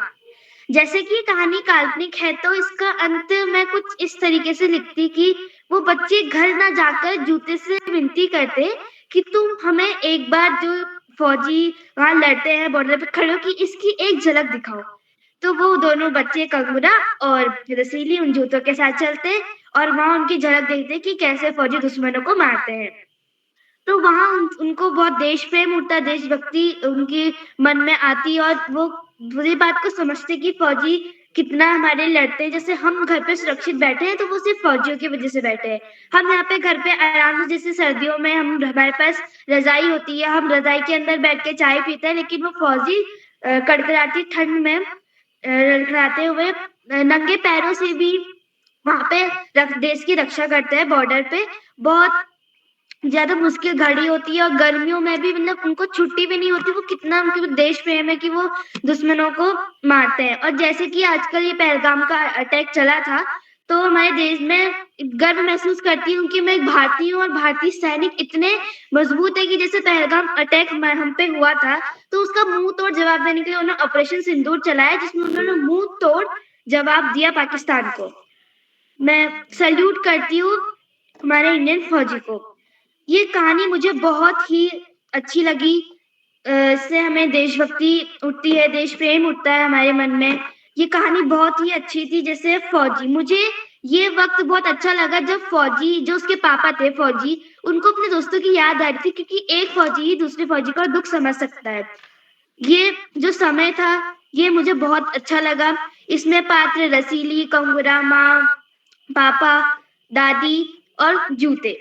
जैसे कि ये कहानी काल्पनिक है तो इसका अंत मैं कुछ इस तरीके से लिखती कि वो बच्चे घर ना जाकर जूते से विनती करते कि तुम हमें एक बार जो फौजी वहां लड़ते हैं बॉर्डर पे खड़े हो कि इसकी एक झलक दिखाओ। तो वो दोनों बच्चे कंगुरा और रसीली उन जूतों के साथ चलते और वहां उनकी झलक देखते कि कैसे फौजी दुश्मनों को मारते हैं। तो वहाँ उनको बहुत देश प्रेम उठता, देशभक्ति उनके मन में आती और वो बुरी बात को समझते कि फौजी कितना हमारे लिए लड़ते हैं। जैसे हम घर पे सुरक्षित बैठे हैं तो वो सिर्फ फौजियों की वजह से बैठे हैं। हम यहाँ पे घर पे आराम से, जैसे सर्दियों में हमारे पास रजाई होती है, हम रजाई के अंदर बैठ के चाय पीते हैं, लेकिन वो फौजी कड़कड़ाती ठंड में लड़खड़ाते हुए नंगे पैरों से भी वहां पे देश की रक्षा करते हैं। बॉर्डर पे बहुत ज्यादा मुश्किल घड़ी होती है और गर्मियों में भी मतलब उनको छुट्टी भी नहीं होती। वो कितना उनके देश प्रेम है कि वो दुश्मनों को मारते हैं। और जैसे कि आजकल ये पहलगाम का अटैक चला था तो हमारे देश में गर्व महसूस करती हूँ कि मैं एक भारतीय हूँ और भारतीय सैनिक इतने मजबूत है कि जैसे पहलगाम अटैक हम पे हुआ था तो उसका मुंह तोड़ जवाब देने के लिए उन्होंने ऑपरेशन सिंदूर चलाया, जिसमें उन्होंने मुंह तोड़ जवाब दिया पाकिस्तान को। मैं सल्यूट करती हूँ हमारे इंडियन फौजी को। ये कहानी मुझे बहुत ही अच्छी लगी। इससे हमें देशभक्ति उठती है, देश प्रेम उठता है हमारे मन में। ये कहानी बहुत ही अच्छी थी। जैसे फौजी, मुझे ये वक्त बहुत अच्छा लगा जब फौजी, जो उसके पापा थे फौजी, उनको अपने दोस्तों की याद आ रही थी, क्योंकि एक फौजी ही दूसरे फौजी का दुख समझ सकता है। ये जो समय था ये मुझे बहुत अच्छा लगा। इसमें पात्र रसीली, कंगुरा, माँ, पापा, दादी और जूते,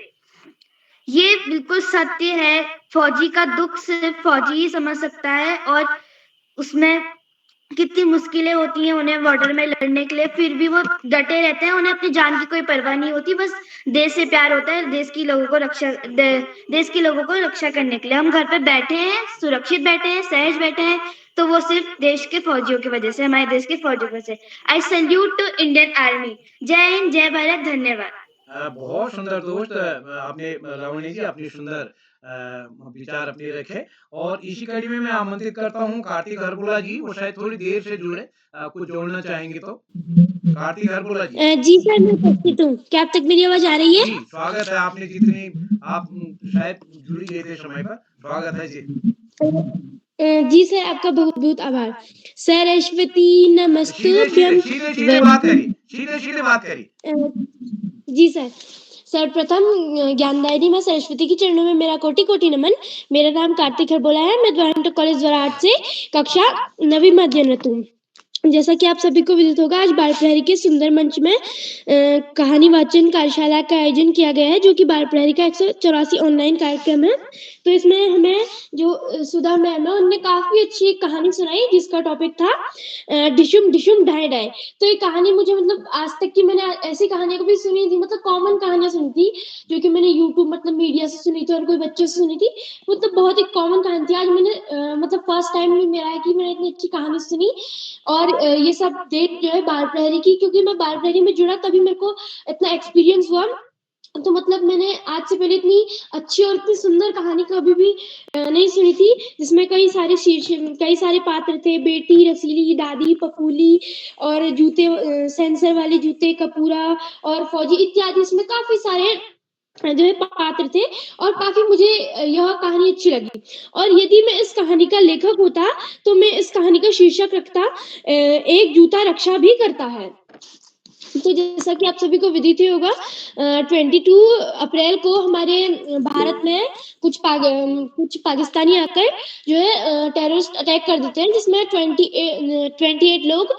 ये बिल्कुल सत्य है। फौजी का दुख सिर्फ फौजी ही समझ सकता है और उसमें कितनी मुश्किलें होती हैं उन्हें बॉर्डर में लड़ने के लिए, फिर भी वो डटे रहते हैं। उन्हें अपनी जान की कोई परवाह नहीं होती, बस देश से प्यार होता है, देश की लोगों को देश के लोगों को रक्षा करने के लिए। हम घर पे बैठे हैं, सुरक्षित बैठे हैं, सहज बैठे हैं, तो वो सिर्फ देश के फौजियों की वजह से, हमारे देश के फौजियों की वजह से। I salute to Indian army. जय हिंद, जय भारत, धन्यवाद। बहुत सुंदर दोस्त आपने लावण्य जी अपनी सुंदर विचार अपने रखे और इसी कड़ी में मैं आमंत्रित करता हूँ कार्तिक हरबुला जी, वो शायद थोड़ी देर से जुड़े, कुछ जोड़ना चाहेंगे तो कार्तिक हरबुला जी। जी सर, मैं उपस्थित हूँ। क्या अब तक मेरी आवाज आ रही है? जी स्वागत है। आपने जितनी आप शायद जुड़ी गए थे समय पर, स्वागत है जी। जी सर, आपका बहुत बहुत आभार। सरस्वती नमस्तुभ्यं। सीधे बात करिए, सीधे बात करिए। जी सर, सर्वप्रथम ज्ञानदायिनी मां सरस्वती के चरणों में मेरा कोटि कोटि नमन। मेरा नाम कार्तिक हरबोला है। मैं द्वारा कॉलेज द्वारा 8 से कक्षा 9वीं में अध्ययनरत हूँ। जैसा कि आप सभी को विदित होगा, आज बाल प्रहरी के सुंदर मंच में कहानी वाचन कार्यशाला का आयोजन किया गया है, जो कि बाल प्रहरी का 184 ऑनलाइन कार्यक्रम है। तो इसमें हमें जो सुधा मैम है उन्होंने काफी अच्छी कहानी सुनाई, जिसका टॉपिक था डिशुम डिशुम ढाई ढाई। तो ये कहानी मुझे मतलब आज तक की मैंने ऐसी कहानियां कभी सुनी थी, मतलब कॉमन कहानियां सुनी थी जो कि मैंने यूट्यूब मतलब मीडिया से सुनी थी और कोई बच्चों से सुनी थी, मतलब बहुत ही कॉमन कहानी थी। आज मैंने मतलब फर्स्ट टाइम मेरा है कि मैंने इतनी अच्छी कहानी सुनी और ये सब देख जो है बाल प्रहरी की, क्योंकि मैं बाल प्रहरी में जुड़ा तभी मेरे को इतना एक्सपीरियंस हुआ। तो मतलब मैंने आज से पहले इतनी अच्छी और इतनी सुंदर कहानी कभी भी नहीं सुनी थी, जिसमें कई सारे पात्र थे, बेटी, रसीली, दादी, पपूली और जूते, सेंसर वाले जूते, कपूरा और फौजी इत्यादि। इसमें काफी सारे जो है पात्र थे और काफ़ी मुझे यह कहानी अच्छी लगी और यदि मैं इस कहानी का लेखक होता, तो मैं इस कहानी का शीर्षक रखता एक जूता रक्षा भी करता है। तो जैसा कि आप सभी को विदित ही होगा 22 अप्रैल को हमारे भारत में कुछ पाकिस्तानी आकर जो है टेररिस्ट अटैक कर देते हैं जिसमें 28 लोग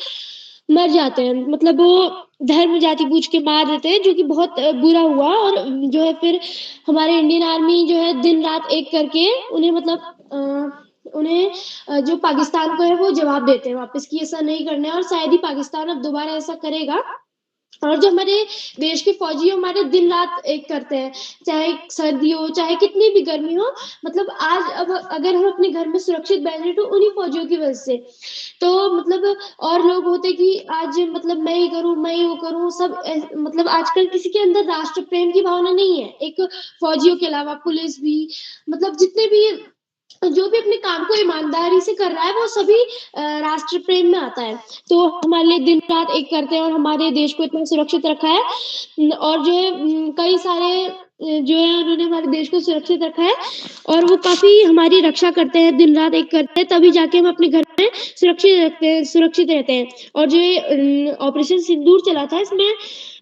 मर जाते हैं। मतलब वो धर्म जाति पूछ के मार देते हैं जो कि बहुत बुरा हुआ और जो है फिर हमारे इंडियन आर्मी जो है दिन रात एक करके उन्हें मतलब जो पाकिस्तान को है वो जवाब देते हैं वापस कि ऐसा नहीं करना है और शायद ही पाकिस्तान अब दोबारा ऐसा करेगा। और जो हमारे देश के फौजी हमारे दिन रात एक करते हैं, चाहे सर्दी हो, चाहे कितनी भी गर्मी हो, मतलब आज अब अगर हम अपने घर में सुरक्षित बैठ रहे तो उन्हीं फौजियों की वजह से। तो मतलब और लोग होते कि आज मतलब मैं ही करूँ, मैं ही वो करूँ, सब मतलब आजकल किसी के अंदर राष्ट्र प्रेम की भावना नहीं है। एक फौजियों के अलावा पुलिस भी मतलब जितने भी जो भी अपने काम को ईमानदारी से कर रहा है वो सभी राष्ट्र प्रेम में आता है। तो हमारे लिए दिन रात एक करते हैं और हमारे देश को इतना सुरक्षित रखा है और जो है कई सारे जो है उन्होंने हमारे देश को सुरक्षित रखा है और वो काफ़ी हमारी रक्षा करते हैं, दिन रात एक करते हैं तभी जाके हम अपने घर में सुरक्षित रहते हैं। और जो ये ऑपरेशन सिंदूर चला था इसमें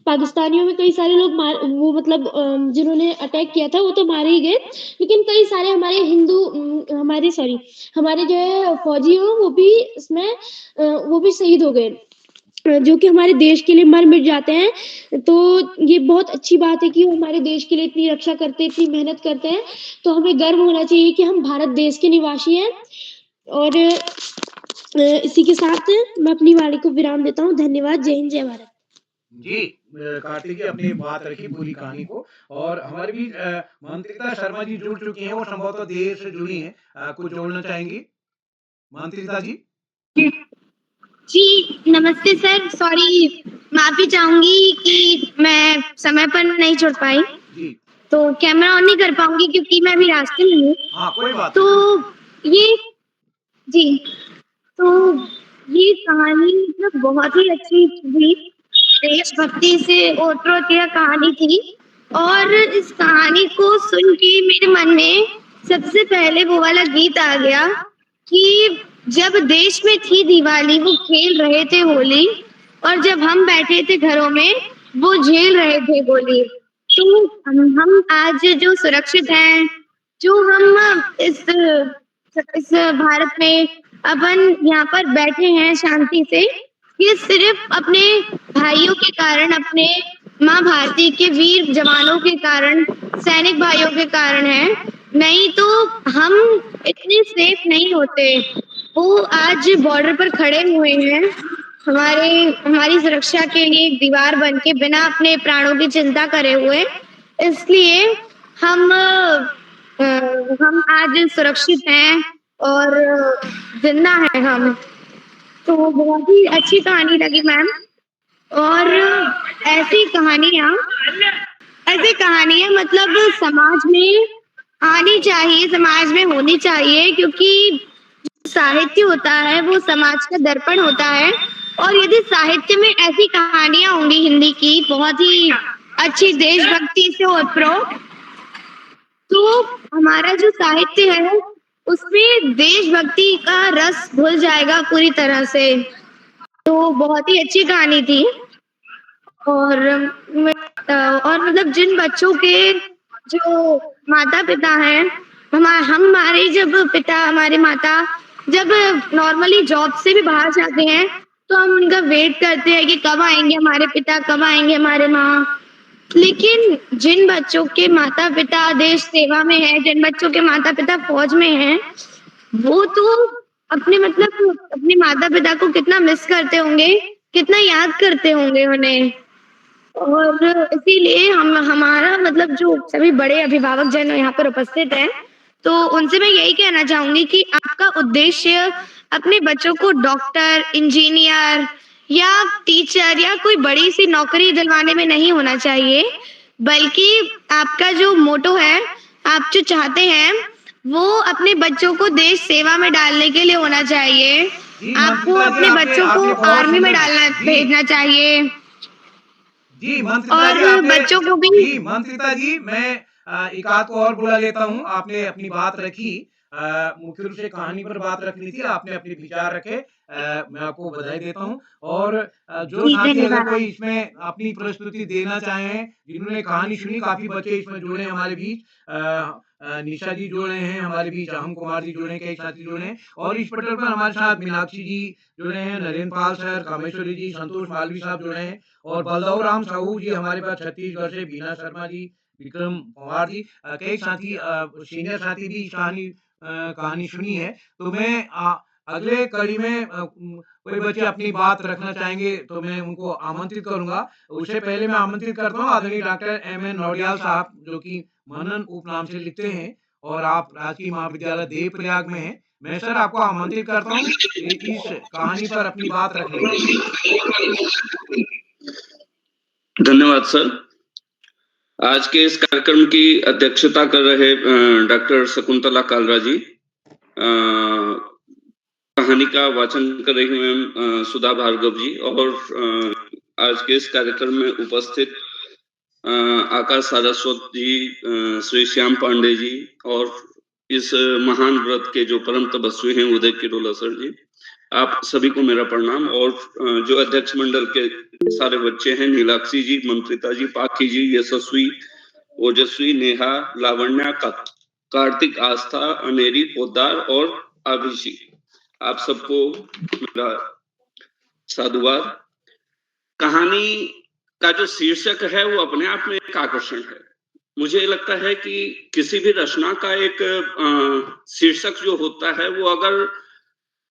पाकिस्तानियों में कई सारे लोग वो मतलब जिन्होंने अटैक किया था वो तो मारे ही गए, लेकिन कई सारे हमारे हमारे जो है फौजी हो वो भी इसमें वो भी शहीद हो गए जो कि हमारे देश के लिए मर मिट जाते हैं। तो ये बहुत अच्छी बात है कि वो हमारे देश के लिए इतनी रक्षा करते हैं, इतनी मेहनत करते हैं। तो हमें गर्व होना चाहिए कि हम भारत देश के निवासी हैं और इसी के साथ मैं अपनी वाणी को विराम देता हूँ। धन्यवाद। जय हिंद, जय भारत। जी, कार्तिक जी अपनी बात रखी पूरी कहानी को और हमारे बीच मंत्रिता शर्मा जी जुड़ चुकी हैं, वो संभवतः देर से जुड़ी हैं। कुछ जोड़ना चाहेंगी? मंत्रिता जी? जी, नमस्ते सर। सॉरी, माफ़ी चाहूँगी कि मैं समय पर नहीं जुड़ पाई। जी। तो कैमरा ऑन नहीं कर पाऊँगी क्योंकि मैं अभी रास्ते में हूँ। हाँ, कोई बात तो नहीं। ये जी, तो ये कहानी मतलब बहुत ही अच्छी थी। देशभक्ति से ओत-प्रोत यह कहानी थी और इस कहानी को सुन के मेरे मन में सबसे पहले वो वाला गीत आ गया कि जब देश में थी दिवाली वो खेल रहे थे होली और जब हम बैठे थे घरों में वो झेल रहे थे गोली। तो हम आज जो सुरक्षित हैं, जो हम इस भारत में अपन यहाँ पर बैठे हैं शांति से, ये सिर्फ अपने भाइयों के कारण, अपने माँ भारती के वीर जवानों के कारण, सैनिक भाइयों के कारण है। नहीं तो हम इतने सेफ नहीं होते। वो आज बॉर्डर पर खड़े हुए हैं, हमारी सुरक्षा के लिए एक दीवार बन के बिना अपने प्राणों की चिंता करे हुए। इसलिए हम आज सुरक्षित हैं और जिंदा हैं हम। तो बहुत ही अच्छी कहानी लगी मैम और ऐसी कहानियाँ मतलब समाज में आनी चाहिए, समाज में होनी चाहिए क्योंकि साहित्य होता है वो समाज का दर्पण होता है और यदि साहित्य में ऐसी कहानियाँ होंगी हिंदी की बहुत ही अच्छी देशभक्ति से ओतप्रोत, तो हमारा जो साहित्य है उसमें देशभक्ति का रस घुल जाएगा पूरी तरह से। तो बहुत ही अच्छी कहानी थी और मतलब जिन बच्चों के जो माता-पिता हैं, हमारे जब पिता, हमारे माता जब नॉर्मली जॉब से भी बाहर जाते हैं, तो हम उनका वेट करते हैं कि कब आएँगे हमारे पिता, कब आएँगे हमारे माँ। लेकिन जिन बच्चों के माता-पिता देश सेवा में हैं, जिन बच्चों के माता-पिता फौज में हैं, वो तो अपने माता-पिता को कितना मिस करते होंगे, कितना याद करते होंगे उन्हें। और इसीलिए हमारा मतलब जो सभी बड़े अभिभावक जन यहाँ पर उपस्थित हैं, तो उनसे मैं यही कहना चाहूँगी कि आपका उद्देश्य अपने बच्चों को डॉक्टर, इंजीनियर या टीचर या कोई बड़ी-सी नौकरी दिलवाने में नहीं होना चाहिए, बल्कि आपका जो मोटो है, आप जो चाहते हैं, वो अपने बच्चों को देश सेवा में डालने के लिए होना चाहिए। आपको अपने बच्चों को आर्मी में भेजना चाहिए। जी मंत्रिता जी, और आपने बच्चों को भी जी मंत्रिता जी, मैं एक आध को और बुला लेता हूँ। आपने अपनी बात रखी, मुख्य रूप से कहानी पर बात रखनी थी, आपने अपने विचार रखे, मैं आपको बधाई देता हूँ। और जो जी साथी अगर धन्यवाद। कोई इसमें अपनी प्रस्तुति देना चाहें, जिन्होंने कहानी सुनी, काफी बच्चे इसमें जुड़े हैं हमारे बीच, निशा जी जुड़े हैं हमारे बीच, अहम कुमार जी जुड़े हैं, कई साथी जुड़े हैं, और इस पटल पर हमारे साथ मीनाक्षी जी जुड़े हैं, नरेंद्र पाल सर, कामेश्वरी जी, संतोष मालवी साहब जुड़े हैं, और बलदेव राम साहू जी हमारे पास छत्तीसगढ़ से, बीना शर्मा जी, विक्रम पवार जी, कई साथी सीनियर साथी भी इस कहानी सुनी है। तो मैं अगले कड़ी में कोई बच्चे अपनी बात रखना चाहेंगे तो मैं उनको आमंत्रित करूंगा। उससे पहले मैं आमंत्रित करता हूँ आदरणीय डॉक्टर एम.एन. नौडियाल साहब, जो कि मनन उपनाम से लिखते हैं और आप राजकीय महाविद्यालय देवप्रयाग में हैं। मैं सर आपको आमंत्रित करता हूँ इस कहानी पर अपनी बात रखने के लिए। धन्यवाद सर। आज के इस कार्यक्रम की अध्यक्षता कर रहे डॉक्टर शकुंतला कालरा जी, कहानी का वाचन कर रही मैम सुधा भार्गव जी, और आज के इस कार्यक्रम में उपस्थित आकाश सारस्वत जी, श्री श्याम पांडे जी, और इस महान व्रत के जो परम तपस्वी हैं उदय किरोला सर जी, आप सभी को मेरा प्रणाम। और जो अध्यक्ष मंडल के सारे बच्चे हैं, नीलाक्षी जी, मंत्रिता जी, पाखी जी, यशस्वी, ओजस्वी, नेहा, लावण्या, कार्तिक, आस्था, अनेरी, पोद्दार और आभिषी, आप सबको मेरा साधुवाद। कहानी का जो शीर्षक है वो अपने आप में एक आकर्षण है। मुझे लगता है कि किसी भी रचना का एक शीर्षक जो होता है वो अगर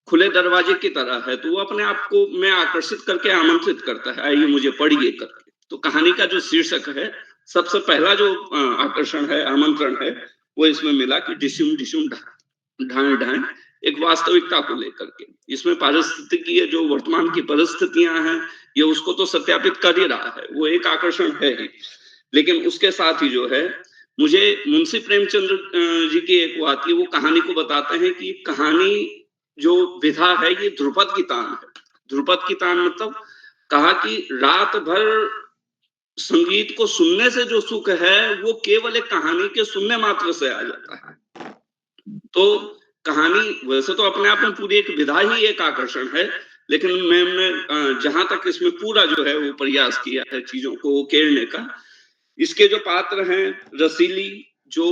खुले दरवाजे की तरह है तो वो अपने आप को में आकर्षित करके आमंत्रित करता है, आइए मुझे पढ़िए करके। तो कहानी का जो शीर्षक है, सबसे पहला जो आकर्षण है, आमंत्रण है, वो इसमें मिला कि डिशुम डिशुम ढाए ढाए, एक वास्तविकता को लेकर के। इसमें पारिस्थितिकी जो वर्तमान की परिस्थितियां हैं, ये उसको तो सत्यापित कर ही रहा है, वो एक आकर्षण है ही। लेकिन उसके साथ ही जो है, मुझे मुंशी प्रेमचंद्र जी की एक वो आती है, वो कहानी को बताते हैं कि कहानी जो विधा है ये ध्रुपद की तान है। ध्रुपद की तान मतलब कहा कि रात भर संगीत को सुनने से जो सुख है वो केवल एक कहानी के सुनने मात्र से आ जाता है। तो कहानी वैसे तो अपने आप में पूरी एक विधा ही एक आकर्षण है, लेकिन मैंने जहां तक इसमें पूरा जो है वो प्रयास किया है चीजों को उकेरने का। इसके जो पात्र हैं, रसीली जो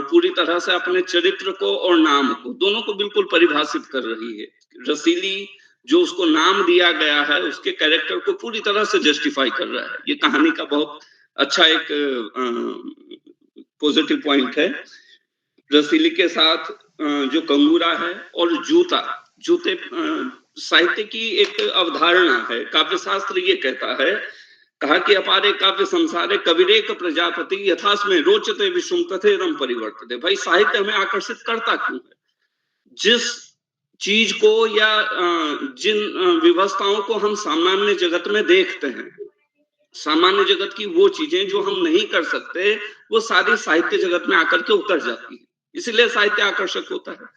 पूरी तरह से अपने चरित्र को और नाम को दोनों को बिल्कुल परिभाषित कर रही है। रसीली जो उसको नाम दिया गया है, उसके कैरेक्टर को पूरी तरह से जस्टिफाई कर रहा है। ये कहानी का बहुत अच्छा एक पॉजिटिव पॉइंट है। रसीली के साथ जो कंगूरा है और जूते साहित्य की एक अवधारणा है। काव्य शास्त्र ये कहता है, कहा कि अपारे काव्य संसारे कविरेक प्रजापति यथास्मे रोचते विषुम तथेरम परिवर्तते। भाई साहित्य हमें आकर्षित करता क्यों है? जिस चीज को या जिन व्यवस्थाओं को हम सामान्य जगत में देखते हैं, सामान्य जगत की वो चीजें जो हम नहीं कर सकते, वो सारी साहित्य जगत में आकर के उतर जाती है। इसलिए साहित्य आकर्षक होता है।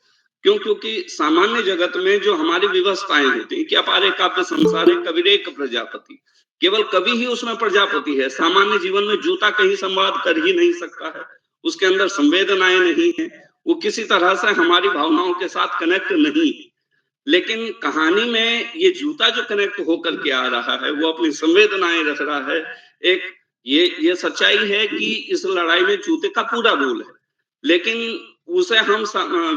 क्यों? क्योंकि सामान्य जगत में जो हमारी व्यवस्थाएं होती हैं कि अपारे काव्य संसारे कविरेक प्रजापति, केवल कवि ही उसमें प्रजापति है। सामान्य जीवन में जूता कहीं संवाद कर ही नहीं सकता है, उसके अंदर संवेदनाएं नहीं है, वो किसी तरह से हमारी भावनाओं के साथ कनेक्ट नहीं। लेकिन कहानी में ये जूता जो कनेक्ट होकर के आ रहा है, वो अपनी संवेदनाएं रख रहा है। एक ये सच्चाई है कि इस लड़ाई में जूते का पूरा रोल है, लेकिन उसे हम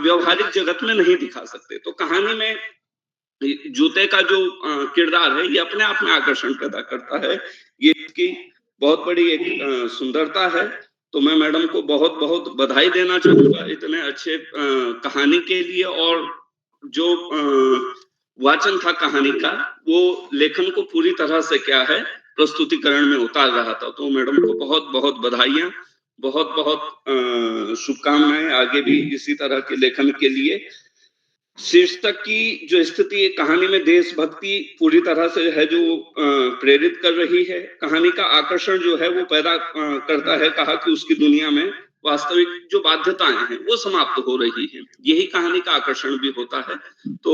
व्यवहारिक जगत में नहीं दिखा सकते। तो कहानी में जूते का जो किरदार है, ये अपने आप में आकर्षण पैदा करता है। ये इसकी बहुत बड़ी एक सुंदरता है। तो मैं मैडम को बहुत बहुत बधाई देना चाहूंगा इतने अच्छे कहानी के लिए। और जो वाचन था कहानी का, वो लेखन को पूरी तरह से क्या है, प्रस्तुतिकरण में उतार रहा था। तो मैडम को बहुत बहुत बधाइयां, बहुत बहुत शुभकामनाएं आगे भी इसी तरह के लेखन के लिए। शीर्षक की जो स्थिति कहानी में देशभक्ति पूरी तरह से है जो प्रेरित कर रही है। कहानी का आकर्षण जो है वो पैदा करता है, कहा कि उसकी दुनिया में वास्तविक जो बाध्यताएं हैं वो समाप्त हो रही हैं। यही कहानी का आकर्षण भी होता है। तो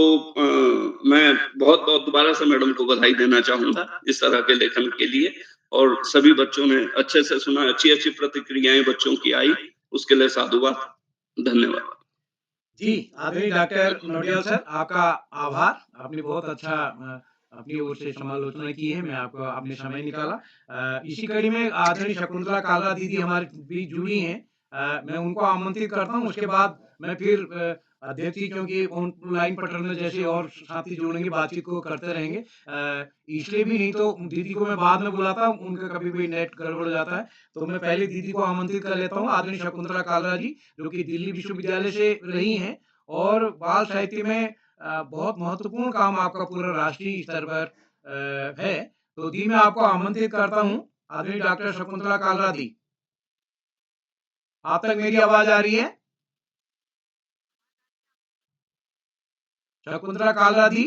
मैं बहुत बहुत दोबारा से मैडम को बधाई देना चाहूंगा इस तरह के लेखन के लिए। और सभी बच्चों ने अच्छे से सुना, अच्छी प्रतिक्रियाएं बच्चों की आई, उसके लिए साधुवाद, धन्यवाद। जी, आदरणीय डॉक्टर नौटियाल सर, आपका आभार। आपने बहुत अच्छा अपनी ओर से समालोचना की है, मैं आपको आपने समय निकाला। इसी कड़ी में आदरणीय शकुंतला कालरा दीदी हमारे बीच जुड़ी हैं। मैं उनको आमंत्रित करता हूँ, उसके बाद मैं फिर अध्यक्ष जी, क्योंकि ऑनलाइन पटर्न जैसे और साथी जुड़ेंगे, बातचीत को करते रहेंगे। इसलिए भी नहीं तो दीदी को मैं बाद में बुलाता हूँ, उनका कभी भी नेट गड़बड़ हो जाता है, तो मैं पहले दीदी को आमंत्रित कर लेता हूँ। आदरणीय शकुंतला कालरा जी, जो कि दिल्ली विश्वविद्यालय से रही हैं और बाल साहित्य में बहुत महत्वपूर्ण काम आपका पूरा राष्ट्रीय स्तर पर है। तो दी मैं आपको आमंत्रित करता हूँ, आदरणीय डॉक्टर शकुंतला कालरा दी। आप तक मेरी आवाज आ रही है? शकुंतला कालरा दी?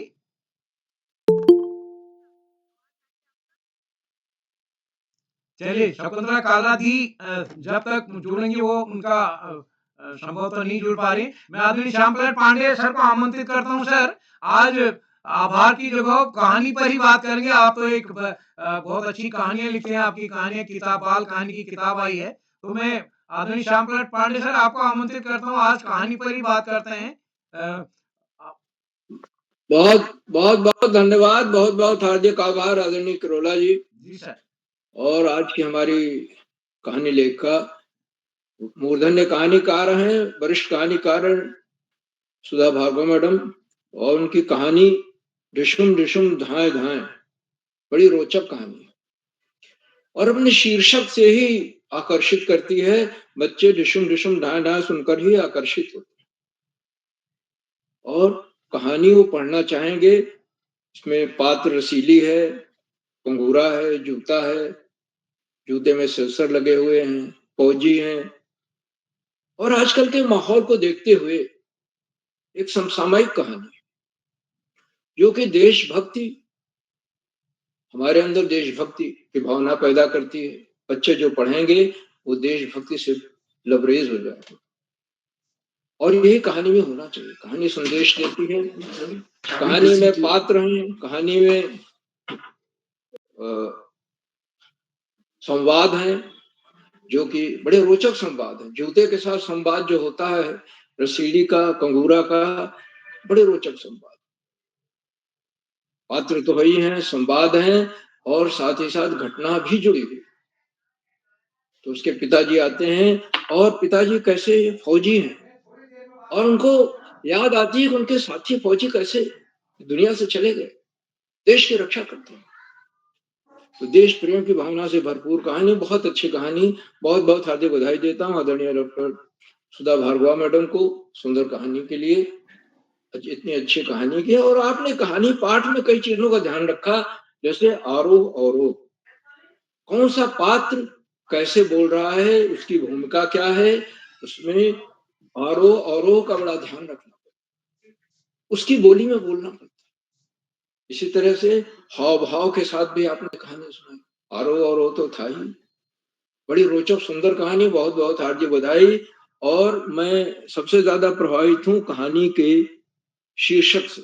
चलिए, शकुंतला कालरा दी जब तक जुड़ेंगी, वो उनका संभवतः नहीं जुड़ पा रही। मैं आदरणीय श्याम प्रसाद पांडे सर को आमंत्रित करता हूँ। सर, आज आभार की जगह कहानी पर ही बात करेंगे। आप तो एक बहुत अच्छी कहानियां लिखते हैं, आपकी कहानियां किताब बाल कहानी की किताब आई है, तो मैं आदरणीय श्याम प्रसाद पांडे सर आपको आमंत्रित करता हूँ, आज कहानी पर ही बात करते हैं। बहुत बहुत बहुत धन्यवाद, बहुत बहुत हार्दिक आभार आदरणीय किरोला जी। जी सर। और आज की हमारी कहानी लेखिका मूर्धन्य कहानीकार हैं, वरिष्ठ कहानीकार सुधा भार्गव मैडम, और उनकी कहानी ढिशुम ढिशुम धाए धाए बड़ी रोचक कहानी है और अपने शीर्षक से ही आकर्षित करती है। बच्चे ढिशुम ढिशुम धाए धाए सुनकर ही आकर्षित होते हैं और कहानी वो पढ़ना चाहेंगे। इसमें पात्र रसीली है, कंगूरा है, जूता है, जूते में सेंसर लगे हुए हैं, फौजी हैं, और आजकल के माहौल को देखते हुए एक समसामयिक कहानी जो कि देशभक्ति, हमारे अंदर देशभक्ति की भावना पैदा करती है। बच्चे जो पढ़ेंगे वो देशभक्ति से लबरेज हो जाएंगे और यही कहानी में होना चाहिए। कहानी संदेश देती है, कहानी में पात्र हैं, कहानी में संवाद हैं जो कि बड़े रोचक संवाद हैं। जूते के साथ संवाद जो होता है, रसीली का, कंगूरा का, बड़े रोचक संवाद। पात्र तो वही हैं, संवाद हैं और साथ ही साथ घटना भी जुड़ी हुई। तो उसके पिताजी आते हैं और पिताजी कैसे फौजी हैं और उनको याद आती है कि उनके साथी फौजी कैसे दुनिया से चले गए, देश की रक्षा करते हैं। तो देश प्रेम की भावना से भरपूर कहानी, बहुत अच्छी कहानी। बहुत बहुत हार्दिक बधाई देता हूँ आदरणीय डॉक्टर सुधा भार्गव मैडम को सुंदर कहानी के लिए, इतनी अच्छी कहानी की। और आपने कहानी पाठ में कई चीजों का ध्यान रखा, जैसे आरोह अवरोह, कौन सा पात्र कैसे बोल रहा है, उसकी भूमिका क्या है, उसमें आरोह अवरोह का बड़ा ध्यान रखना पड़ता, उसकी बोली में बोलना पड़ता। इसी तरह से हाव भाव के साथ भी आपने कहानी सुनाई, आरोह अवरोह तो था ही। बड़ी रोचक सुंदर कहानी, बहुत बहुत हार्दिक बधाई। और मैं सबसे ज्यादा प्रभावित हूँ कहानी के शीर्षक से।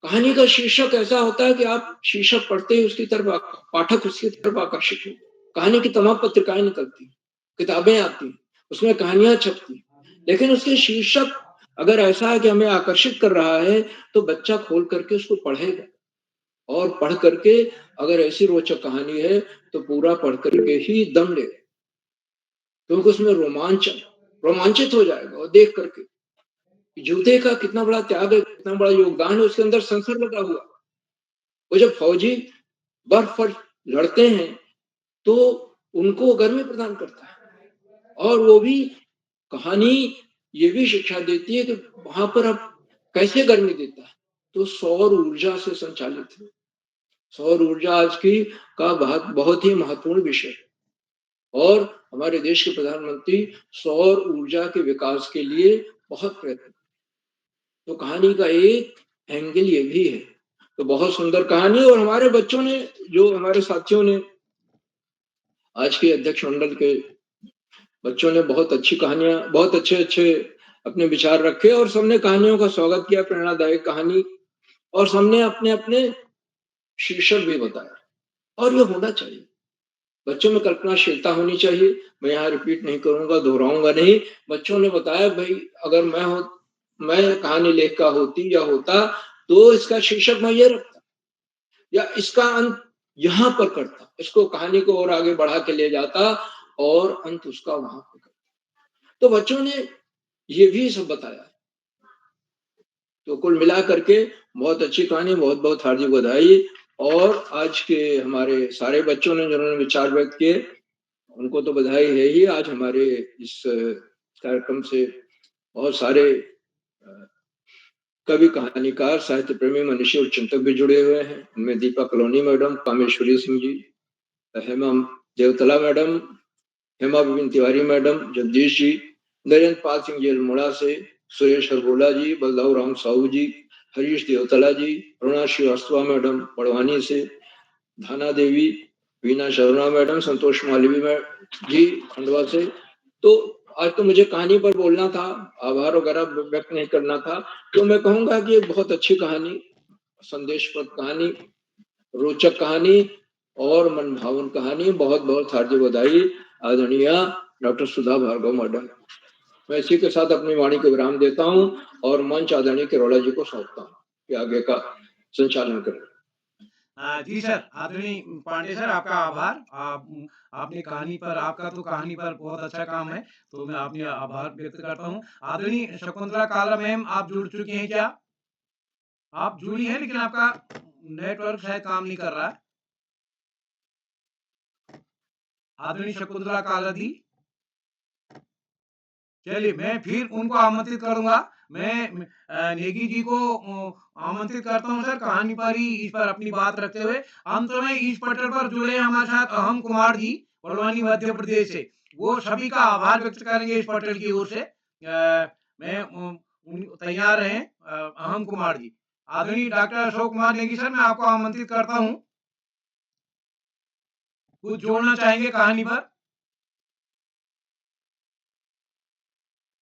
कहानी का शीर्षक ऐसा होता है कि आप शीर्षक पढ़ते ही उसकी तरफ, पाठक उसकी तरफ आकर्षित हो। कहानी की तमाम पत्रिकाएं निकलती, किताबें आती, उसमें कहानियां छपती, लेकिन उसके शीर्षक अगर ऐसा है कि हमें आकर्षित कर रहा है तो बच्चा खोल करके उसको पढ़ेगा और पढ़ करके अगर ऐसी रोचक कहानी है तो पूरा पढ़ करके ही दम लेगा, क्योंकि उसमें रोमांचित हो जाएगा। और देख करके जूते का कितना बड़ा त्याग है, कितना बड़ा योगदान है, उसके अंदर सेंसर लगा हुआ। वो जब फौजी बर्फ पर लड़ते हैं तो उनको गर्मी प्रदान करता है और वो भी कहानी ये भी शिक्षा देती है कि वहां पर अब कैसे गर्मी देता है, तो सौर ऊर्जा से संचालित है। सौर ऊर्जा आज की का बहुत ही महत्वपूर्ण विषय है और हमारे देश के प्रधानमंत्री सौर ऊर्जा के विकास के लिए बहुत प्रयत्न। तो कहानी का एक एंगल ये भी है। तो बहुत सुंदर कहानी, और हमारे बच्चों ने, जो हमारे साथियों ने, आज के अध्यक्ष मंडल के बच्चों ने बहुत अच्छी कहानियां, बहुत अच्छे अपने विचार रखे और सबने कहानियों का स्वागत किया, प्रेरणादायक कहानी, और सबने अपने अपने शीर्षक भी बताया और ये होना चाहिए। बच्चों में कल्पनाशीलता होनी चाहिए। मैं यहाँ रिपीट नहीं करूंगा, दोहराऊंगा नहीं। बच्चों ने बताया भाई अगर मैं कहानी लेखिका होती या होता तो इसका शीर्षक मैं ये रखता या इसका अंत यहाँ पर करता, इसको कहानी को और आगे बढ़ा के ले जाता और अंत उसका वहां पर करता। तो बच्चों ने ये भी सब बताया। तो कुल मिला करके बहुत अच्छी कहानी, बहुत बहुत हार्दिक बधाई। और आज के हमारे सारे बच्चों ने जिन्होंने विचार व्यक्त किए उनको तो बधाई है ही। आज हमारे इस कार्यक्रम से बहुत सारे कवि, कहानीकार, साहित्य प्रेमी, मनीषी और चिंतक भी जुड़े हुए हैं। उनमें Deepa colony madam, Kameshwari Singh ji, Hema Devtala madam, Hema Bipin Tiwari madam, Jagdish ji, Narendra Pal Singh ji Almora से, सुरेश हरगोला जी, बलदाऊ राम साहू जी, हरीश देवतला जी, अरुणा श्रीवास्तवा मैडम बड़वानी से, धाना देवी, वीना शर्मा मैडम, संतोष मालवी जी खंडवा से। तो आज तो मुझे कहानी पर बोलना था, आभार वगैरह व्यक्त नहीं करना था। तो मैं कहूंगा कि बहुत अच्छी कहानी, संदेशप्रद कहानी, रोचक कहानी और मनभावन कहानी। बहुत बहुत हार्दिक बधाई आदरणीय डॉक्टर सुधा भार्गव मैडम। मैं इसी के साथ अपनी वाणी को विराम देता हूँ और मंच आदरणीय किरोड़ा जी को सौंपता हूँ कि आगे का संचालन करें। जी सर, आदरणीय पांडे सर, आपका आभार। आपने कहानी पर, आपका तो कहानी पर बहुत अच्छा काम है, तो मैं आपने आभार व्यक्त करता हूँ। आदरणीय शकुंतला काला मैम, आप जुड़ चुकी हैं क्या? आप जुड़ी हैं लेकिन आपका नेटवर्क शायद काम नहीं कर रहा है। आदरणीय शकुंतला काला दी, चलिए मैं फिर उनको आमंत्रित करूंगा। मैं नेगी जी को आमंत्रित करता हूं सर, कहानी पर ही इस पर अपनी बात रखते हुए। हम तो में इस पटल पर जुड़े हैं हमारे साथ अहम कुमार जी, बड़वानी मध्य प्रदेश से। वो सभी का आभार व्यक्त करेंगे इस पटल की ओर से। मैं तैयार रहें अहम कुमार जी। आदरणीय डॉक्टर अशोक कुमार नेगी सर, मैं आपको आमंत्रित करता हूँ, कुछ जोड़ना चाहेंगे कहानी पर?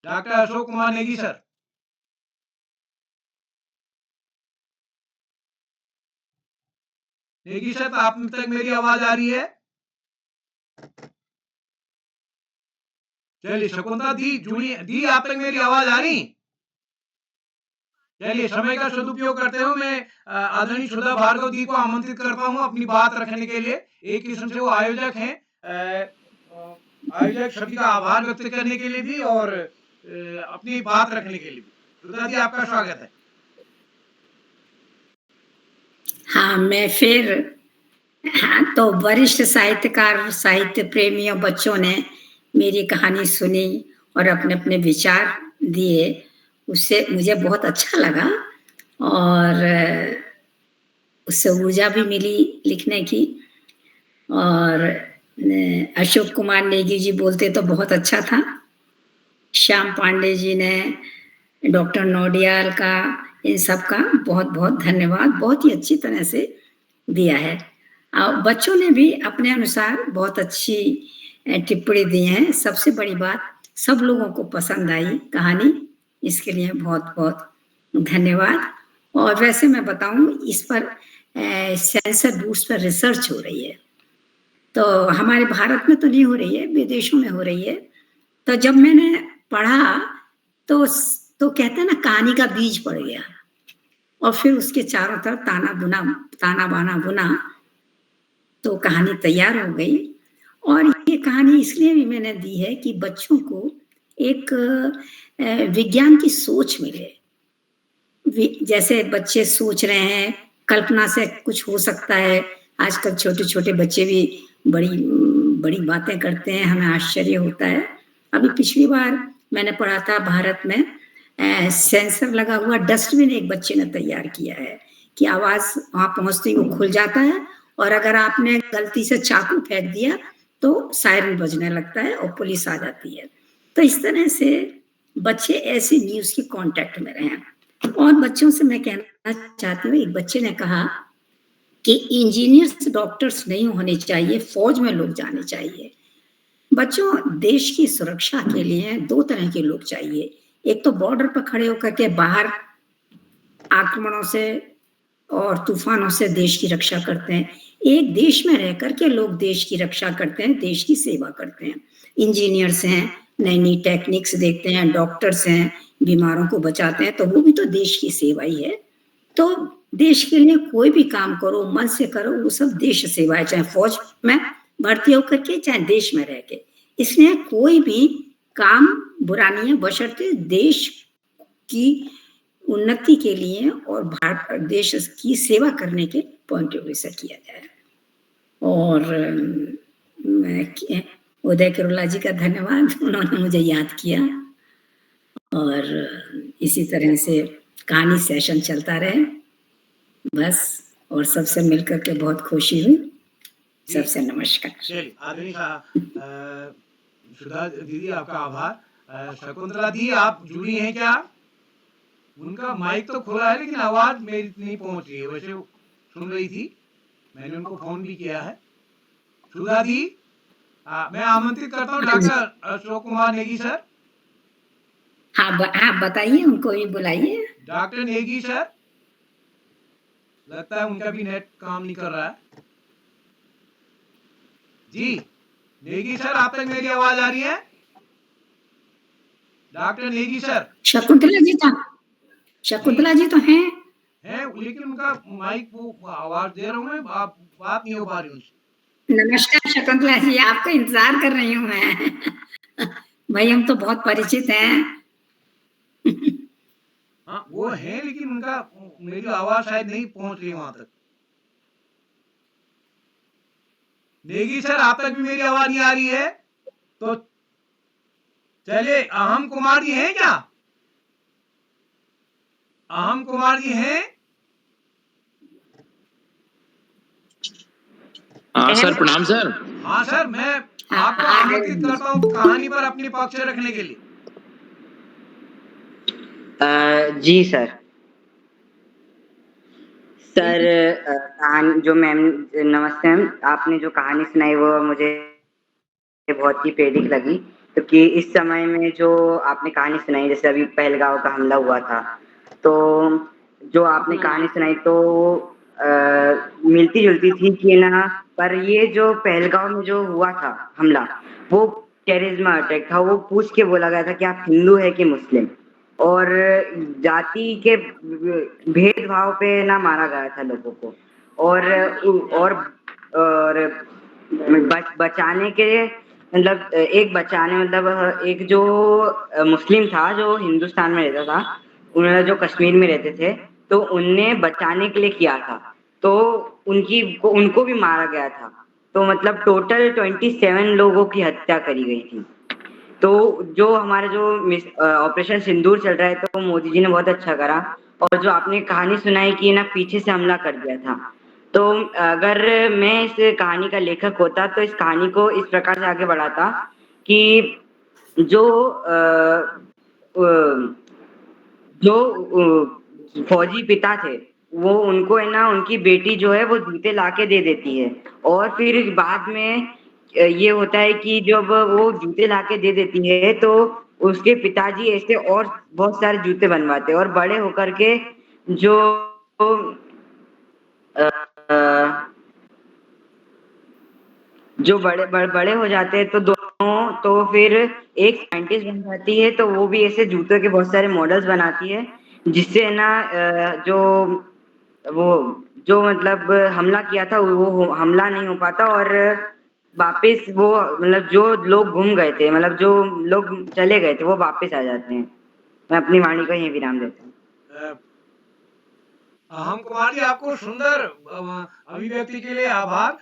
Doctor Ashok Kumar Negi sir. Negi sir, आप तक मेरी आवाज आ रही है? चलिए शकुंतला दी जुड़ी दी, आप तक मेरी आवाज आ रही? चलिए समय का सदुपयोग करते हुए मैं आदरणीय सुधा भार्गव जी को आमंत्रित करता हूं अपनी बात रखने के लिए। एक किस्म से वो आयोजक हैं, आयोजक सभी का आभार व्यक्त करने के लिए भी और अपनी बात रखने के लिए भी। सुधा जी, आपका स्वागत है। हाँ, मैं फिर तो वरिष्ठ साहित्यकार, साहित्य प्रेमियों, बच्चों ने मेरी कहानी सुनी और अपने अपने विचार दिए, उससे मुझे बहुत अच्छा लगा और उससे ऊर्जा भी मिली लिखने की। और अशोक कुमार नेगी जी बोलते तो बहुत अच्छा था। श्याम पांडे जी ने, डॉक्टर नौडियाल का, इन सब का बहुत बहुत धन्यवाद, बहुत ही अच्छी तरह से दिया है। बच्चों ने भी अपने अनुसार बहुत अच्छी टिप्पणी दी है। सबसे बड़ी बात, सब लोगों को पसंद आई कहानी, इसके लिए बहुत बहुत धन्यवाद। और वैसे मैं बताऊं, इस पर सेंसर बोर्ड्स पर रिसर्च हो रही है, तो हमारे भारत में तो नहीं हो रही है, विदेशों में हो रही है। तो जब मैंने पढ़ा तो कहते हैं ना, कहानी का बीज पड़ गया और फिर उसके चारों तरफ ताना बाना बुना तो कहानी तैयार हो गई। और ये कहानी इसलिए भी मैंने दी है कि बच्चों को एक विज्ञान की सोच मिले। जैसे बच्चे सोच रहे हैं, कल्पना से कुछ हो सकता है। आजकल छोटे छोटे बच्चे भी बड़ी बड़ी बातें करते हैं, हमें आश्चर्य होता है। अभी पिछली बार मैंने पढ़ा था, भारत में सेंसर लगा हुआ डस्टबिन एक बच्चे ने तैयार किया है कि आवाज वहां पहुंचते ही वो खुल जाता है और अगर आपने गलती से चाकू फेंक दिया तो सायरन बजने लगता है और पुलिस आ जाती है। तो इस तरह से बच्चे ऐसी न्यूज के कांटेक्ट में रहे। और बच्चों से मैं कहना चाहती हूँ, एक बच्चे ने कहा कि इंजीनियर्स डॉक्टर्स नहीं होने चाहिए, फौज में लोग जाने चाहिए। बच्चों, देश की सुरक्षा के लिए दो तरह के लोग चाहिए। एक तो बॉर्डर पर खड़े होकर के बाहर आक्रमणों से और तूफानों से देश की रक्षा करते हैं। एक देश में रह कर के लोग देश की रक्षा करते हैं, देश की सेवा करते हैं। इंजीनियर्स हैं, नई-नई टेक्निक्स देखते हैं, डॉक्टर्स हैं, बीमारों को बचाते हैं, तो वो भी तो देश की सेवा ही है। तो देश के लिए कोई भी काम करो, मन से करो, वो सब देश सेवा है, चाहे फौज में भर्ती होकर के, चाहे देश में रह के। इसलिए कोई भी काम बुरा नहीं है, बशर्ते देश की उन्नति के लिए और देश की सेवा करने के पॉइंट ऑफ व्यू से किया जाए। और मैं उदय किरोला जी का धन्यवाद, उन्होंने मुझे याद किया। और इसी तरह से कहानी सेशन चलता रहे बस। और सबसे मिलकर के बहुत खुशी हुई। सबसे नमस्कार। चलिए आदरणीय सुधा दीदी आपका आभार। शकुंतला दी आप जुड़ी हैं क्या? उनका माइक तो खुला है लेकिन आवाज मेरी नहीं पहुंच रही है। वैसे सुन रही थी, मैंने उनको फोन भी किया है। सुधा दी मैं आमंत्रित करता हूँ डॉक्टर अशोक कुमार नेगी सर। हाँ बताइए, उनको भी बुलाइए। डॉक्टर नेगी सर, लगता है उनका भी नेट काम नहीं कर रहा है। जी नेगी सर, आप तक मेरी आवाज आ रही है? Doctor Negi sir. शकुंतला जी तो हैं, लेकिन उनका माइक वो आवाज दे रहा हूँ मैं, बात नहीं हो पा रही उनसे। नमस्कार शकुंतला जी, आपका इंतजार कर रही हूँ मैं। भाई हम तो बहुत परिचित हैं। हाँ वो है, लेकिन उनका मेरी आवाज शायद नहीं पहुंच रही वहां तक। नेगी सर, आप तक भी मेरी आवाज नहीं आ रही है? तो चलिए, अहम कुमार जी हैं क्या? अहम कुमार जी हैं? हाँ सर, प्रणाम सर। हाँ सर, मैं आपको आमंत्रित करता हूँ कहानी पर अपने पक्ष रखने के लिए। जी सर। कहानी जो मैम, नमस्ते मैम, आपने जो कहानी सुनाई वो मुझे बहुत ही प्रेरित लगी, क्योंकि इस समय में जो आपने कहानी सुनाई, जैसे अभी पहलगांव का हमला हुआ था, तो जो आपने कहानी सुनाई तो मिलती जुलती थी कि ना, पर ये जो पहलगांव में जो हुआ था हमला, वो टेररिज्म अटैक था। वो पूछ के बोला गया था कि आप हिंदू है कि मुस्लिम, और जाति के भेदभाव पे ना मारा गया था लोगों को। और बचाने के मतलब एक जो मुस्लिम था जो हिंदुस्तान में रहता था, उन्होंने जो कश्मीर में रहते थे, तो उनने बचाने के लिए किया था, तो उनको भी मारा गया था। तो मतलब टोटल 27 लोगों की हत्या करी गई थी। तो जो हमारा जो ऑपरेशन सिंदूर चल रहा है, तो मोदी जी ने बहुत अच्छा करा। और जो आपने कहानी सुनाई कि ना पीछे से हमला कर दिया था, तो अगर मैं इस कहानी का लेखक होता तो इस कहानी को इस प्रकार से आगे बढ़ाता कि जो फौजी पिता थे, वो उनको है ना, उनकी बेटी जो है वो जूते लाके दे देती है, और फिर बाद में ये होता है कि जब वो जूते लाके दे देती है तो उसके पिताजी ऐसे और बहुत सारे जूते बनवाते हैं, और बड़े होकर के जो बड़े हो जाते हैं तो दोनों, तो फिर एक साइंटिस्ट बन जाती है, तो वो भी ऐसे जूतों के बहुत सारे मॉडल्स बनाती है, जिससे ना जो मतलब हमला किया था वो हमला नहीं हो पाता, और वापस वो मतलब जो लोग गुम गए थे, मतलब जो लोग चले गए थे, वो वापस आ जाते हैं। मैं अपनी वाणी को यहीं विराम देता हूँ। अहम कुमार जी, आपको सुंदर अभिव्यक्ति के लिए आभार।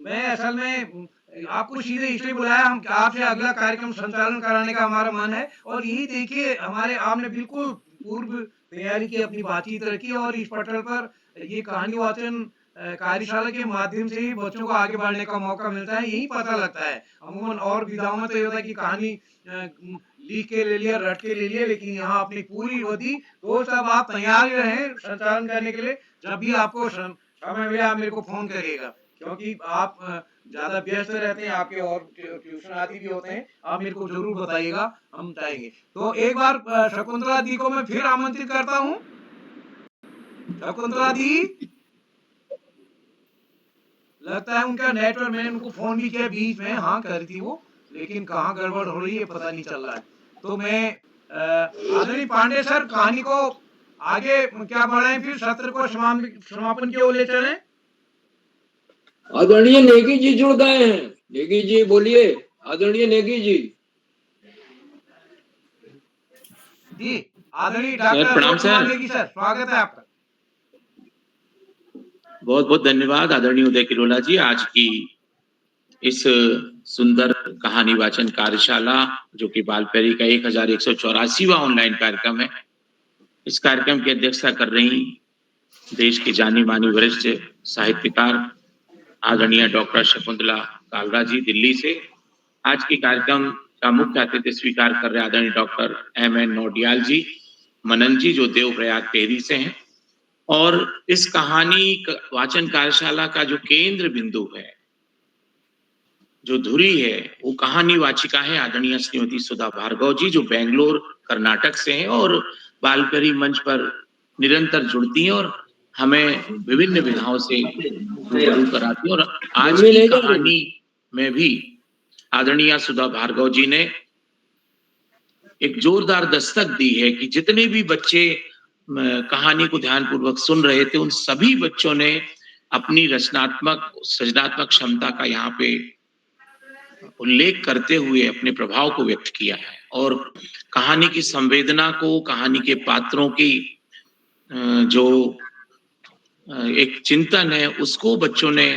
मैं असल में आपको सीधे इसलिए बुलाया, हम आपसे अगला कार्यक्रम संचालन कराने का हमारा मन है, और यही देखिए हमारे आपने बिल्कुल पूर्व तैयारी की, अपनी बातचीत रखी, और इस पटल पर ये कहानी वाचन कार्यशाला के माध्यम से ही बच्चों को आगे बढ़ने का मौका मिलता है। यही पता लगता है, अमूमन और विधाओं में तो ये होता है कि कहानी लिख के ले लिया, रट के ले लिया, लेकिन यहाँ अपनी पूरी होती, तो सब आप तैयार रहें संचालन करने के लिए। जब भी आपको समय मिले आप मेरे को फोन करिएगा, क्योंकि आप ज्यादा व्यस्त रहते हैं, आपके और ट्यूशन आदि भी होते हैं, आप मेरे को जरूर बताइएगा, हम चाहेंगे। तो एक बार शकुंतला दी को मैं फिर आमंत्रित करता हूँ। शकुंतला दी, लगता है उनका नेटवर्क, मैंने उनको फोन भी किया बीच में, हाँ कर रही थी वो, लेकिन कहाँ गड़बड़ हो रही है पता नहीं चल रहा है। तो मैं आदरणीय पांडे सर कहानी को आगे क्या बढ़ाएं, फिर सत्र को समापन की ओर ले चलें। आदरणीय नेगी जी जुड़ गए हैं। नेगी जी बोलिए, आदरणीय नेगी जी। जी आदरणीय सर डॉक्टर प्रणाम अशोक कुमार सर। नेगी सर, स्वागत है आपका। बहुत बहुत धन्यवाद आदरणीय उदय किरोला जी, आज की इस सुंदर कहानी वाचन कार्यशाला जो कि बालपरी का 1184वां ऑनलाइन कार्यक्रम है। इस कार्यक्रम की अध्यक्षता कर रही देश की जानी मानी वरिष्ठ साहित्यकार आदरणीय डॉक्टर शकुंतला कालरा जी दिल्ली से। आज के कार्यक्रम का मुख्य अतिथि स्वीकार कर रहे आदरणीय डॉक्टर M.N. नोडियाल जी मनन जी जो देवप्रयाग टेहरी से हैं। और इस कहानी वाचन कार्यशाला का जो केंद्र बिंदु है, जो धुरी है, वो कहानी वाचिका है आदरणीय श्रीमती सुधा भार्गव जी जो बेंगलोर कर्नाटक से हैं और बालपरी मंच पर निरंतर जुड़ती हैं और हमें विभिन्न विधाओं से रूबरू कराती हैं। और आज की कहानी में भी आदरणीय सुधा भार्गव जी ने एक जोरदार दस्तक दी है कि जितने भी बच्चे कहानी को ध्यानपूर्वक सुन रहे थे, उन सभी बच्चों ने अपनी रचनात्मक सृजनात्मक क्षमता का यहाँ पे उल्लेख करते हुए अपने प्रभाव को व्यक्त किया है और कहानी की संवेदना को, कहानी के पात्रों की जो एक चिंतन है, उसको बच्चों ने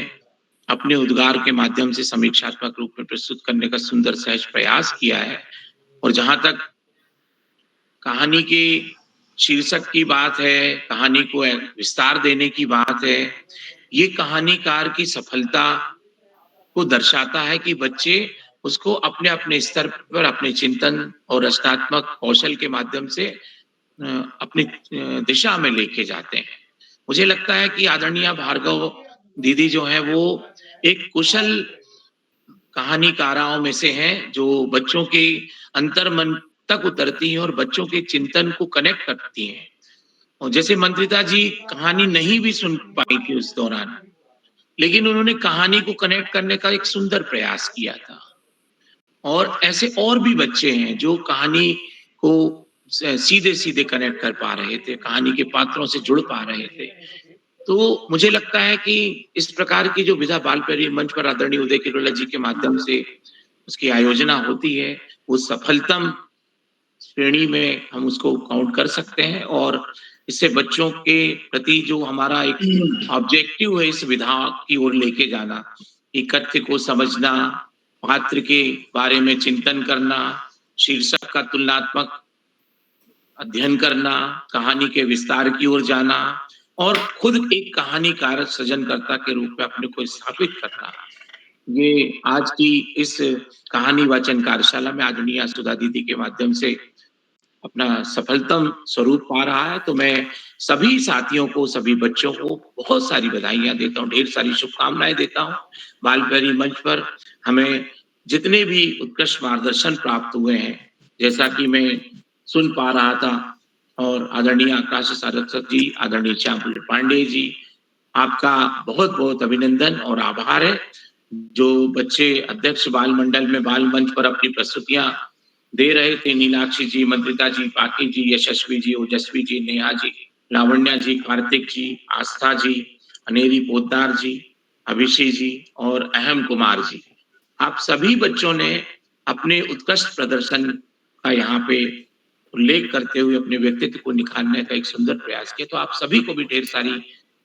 अपने उद्गार के माध्यम से समीक्षात्मक रूप में प्रस्तुत करने का सुंदर सहज प्रयास किया है। और जहां तक कहानी के शीर्षक की बात है, कहानी को विस्तार देने की बात है, ये कहानीकार की सफलता को दर्शाता है कि बच्चे उसको अपने अपने स्तर पर अपने चिंतन और रचनात्मक कौशल के माध्यम से अपनी दिशा में लेके जाते हैं। मुझे लगता है कि आदरणीय भार्गव दीदी जो है वो एक कुशल कहानीकाराओं में से हैं जो बच्चों के अंतर्मन तक उतरती हैं और बच्चों के चिंतन को कनेक्ट करती हैं। और जैसे मंत्रिता जी कहानी नहीं भी सुन पाई थी उस दौरान, लेकिन उन्होंने कहानी को कनेक्ट करने का एक सुंदर प्रयास किया था। और ऐसे और भी बच्चे हैं जो कहानी को सीधे सीधे कनेक्ट कर पा रहे थे, कहानी के पात्रों से जुड़ पा रहे थे। तो मुझे लगता है कि इस प्रकार की जो विधा बालपरी मंच पर आदरणीय उदय किरोला जी के माध्यम से उसकी आयोजना होती है, वो सफलतम श्रेणी में हम उसको काउंट कर सकते हैं। और इससे बच्चों के प्रति जो हमारा एक ऑब्जेक्टिव है इस विधा की ओर लेके जाना, कि कथ्य को समझना, पात्र के बारे में चिंतन करना, शीर्षक का तुलनात्मक अध्ययन करना, कहानी के विस्तार की ओर जाना और खुद एक कहानीकार सृजनकर्ता के रूप में अपने को स्थापित करना, ये आज की इस कहानी वाचन कार्यशाला में आदरणीय सुधा दीदी के माध्यम से अपना सफलतम स्वरूप पा रहा है। तो मैं सभी साथियों को, सभी बच्चों को बहुत सारी बधाइयां देता हूँ, ढेर सारी शुभकामनाएं देता हूँ। बालपरी मंच पर हमें जितने भी उत्कृष्ट मार्गदर्शन प्राप्त हुए हैं, जैसा कि मैं सुन पा रहा था, और आदरणीय आकाश सारस्वत जी, आदरणीय श्याम पांडे जी, आपका बहुत बहुत अभिनंदन और आभार है। जो बच्चे अध्यक्ष बाल मंडल में बाल मंच पर अपनी प्रस्तुतियां दे रहे थे, नीलाक्षी जी, मंत्रिता जी, पाकी जी, यशस्वी जी, ओजस्वी जी, नेहा जी, लावण्या जी, कार्तिक जी, आस्था जी, अनेरी पोद्दार जी, अभिषेक जी और अहम कुमार जी, आप सभी बच्चों ने अपने उत्कृष्ट प्रदर्शन का यहाँ पे उल्लेख करते हुए अपने व्यक्तित्व को निखारने का एक सुंदर प्रयास किया। तो आप सभी को भी ढेर सारी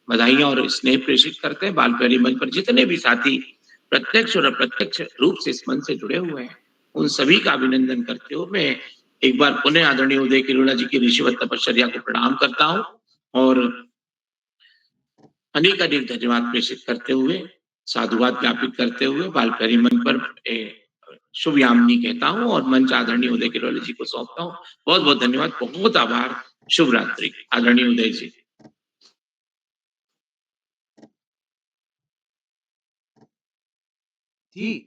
बधाइयां और स्नेह प्रेषित करते हैं। बालपरी मंच पर जितने भी साथी प्रत्यक्ष और अप्रत्यक्ष रूप से इस मंच से जुड़े हुए हैं, उन सभी का अभिनंदन करते हुए मैं एक बार पुनः आदरणीय उदय किरोला जी की ऋषिवत तपश्चर्या को प्रणाम करता हूँ और अनेक अनेक धन्यवाद प्रेषित करते हुए, साधुवाद ज्ञापित करते हुए बालपरी मंच पर शुभ यामिनी कहता हूँ और मंच आदरणीय उदय किरोला जी को सौंपता हूँ। बहुत बहुत धन्यवाद, बहुत आभार, शुभ रात्रि। आदरणीय उदय जी। जी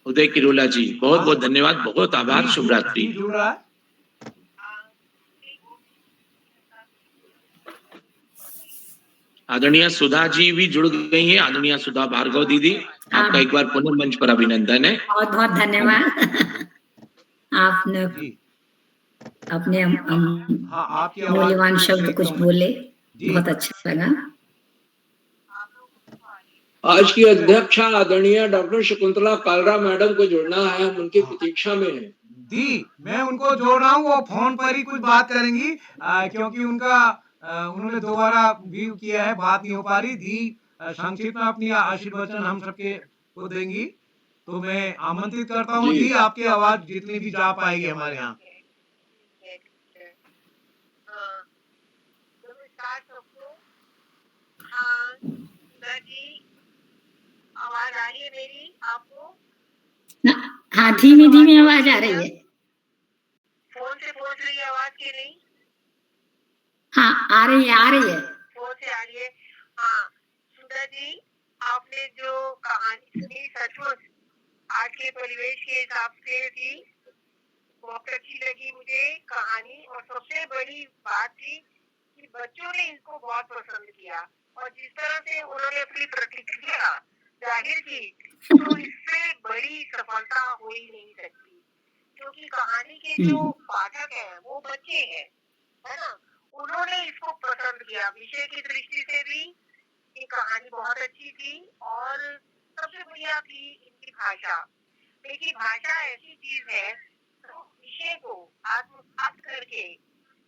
उदय किरोला जी, बहुत बहुत धन्यवाद, बहुत आभार, शुभ रात्रि। जुड़ रहा है। आदरणीय सुधा जी भी जुड़ गई हैं। आदरणीय सुधा भार्गव दीदी, आपका एक बार पुनः मंच पर अभिनंदन है। बहुत बहुत धन्यवाद। आपने जी अपने हाँ, आपकी आवाज मूल्यवान को शब्द देखता कुछ हूँ मैं। बोले, जी बहुत अच्छा लगा। आज की अध्यक्षा आदरणीय डॉक्टर शकुंतला कालरा मैडम को जोड़ना है, हम उनकी प्रतीक्षा में हैं। दी मैं उनको जोड़ रहा हूँ, वो फोन पर ही कुछ बात करेंगी क्योंकि उनका उन्होंने दोबारा भी किया है, बात नहीं हो पा रही। दी संक्षिप्त में अपनी आशीर्वचन हम सबके को देंगी, तो मैं आमंत्रित करता हूँ जी। दी, आपकी आवाज जितनी भी जा पाएगी हमारे यहाँ। नमस्कार सबको। सुधा जी, आवाज आ रही है मेरी आपको? हाँ, धीमी धीमी आवाज आ रही है। फोन से पहुंच रही है आवाज की नहीं? हाँ, आ रही है, आ रही है। फोन से आ रही है। हाँ, सुधा जी, आपने जो कहानी सुनी सचमुच आज के परिवेश के हिसाब से थी, बहुत अच्छी लगी मुझे कहानी। और सबसे बड़ी बात थी कि बच्चों ने इसको बहुत पसंद किया, और जिस तरह से उन्होंने अपनी प्रतिक्रिया जाहिर की, तो इससे बड़ी सफलता हो ही नहीं सकती, क्योंकि कहानी के जो पाठक हैं वो बच्चे हैं, है ना। उन्होंने इसको पसंद किया। विषय की दृष्टि से भी ये कहानी बहुत अच्छी थी, और सबसे बढ़िया थी इनकी भाषा। देखिए, भाषा ऐसी चीज है जो विषय को आत्मसात करके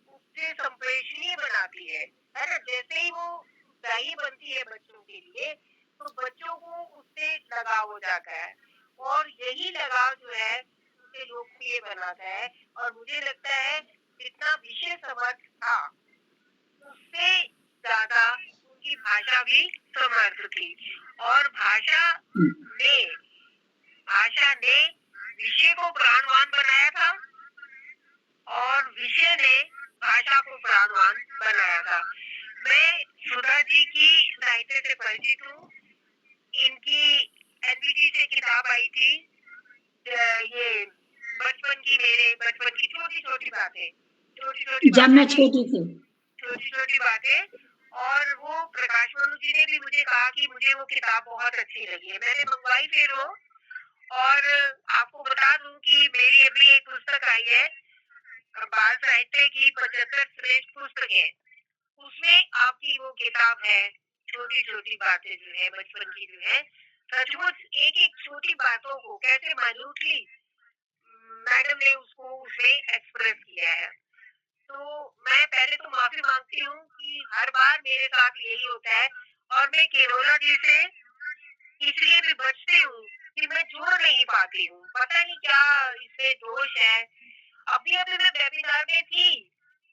उससे संप्रेषणीय बनाती है ना। जैसे ही वो सही बनती है बच्चों के लिए, तो बच्चों को उससे लगाव हो जाता है, और यही लगाव जो है उसे लोकप्रिय बनाता है। और मुझे लगता है जितना विषय समर्थ था, उससे ज्यादा उनकी भाषा भी समर्थ थी। और भाषा ने विषय को प्राणवान बनाया था, और विषय ने भाषा को प्राणवान बनाया था। मैं सुधा जी की साहित्य से परिचित हूँ। इनकी एनबीटी से किताब आई थी, ये बचपन की छोटी छोटी बातें, जब मैं छोटी थी। छोटी छोटी बातें। और वो प्रकाश मनु जी ने भी मुझे कहा कि मुझे वो किताब बहुत अच्छी लगी है। मैंने मंगवाई फिर वो, और आपको बता दूं कि मेरी अभी एक पुस्तक आई है, बाल साहित्य की 75 श्रेष्ठ पुस्तकें, उसमें आपकी वो किताब है, छोटी छोटी बातें जो है बचपन की जो है। सचमुच एक एक छोटी बातों को कैसे माइन्यूटली मैडम ने उसको उसमें एक्सप्रेस किया है। तो मैं पहले तो माफी मांगती हूँ कि हर बार मेरे साथ यही होता है, और मैं केरोला जी से इसलिए भी बचती हूँ कि मैं जुड़ नहीं पाती हूँ। पता नहीं क्या इसमें दोष है। अभी मैं वेबिनार में थी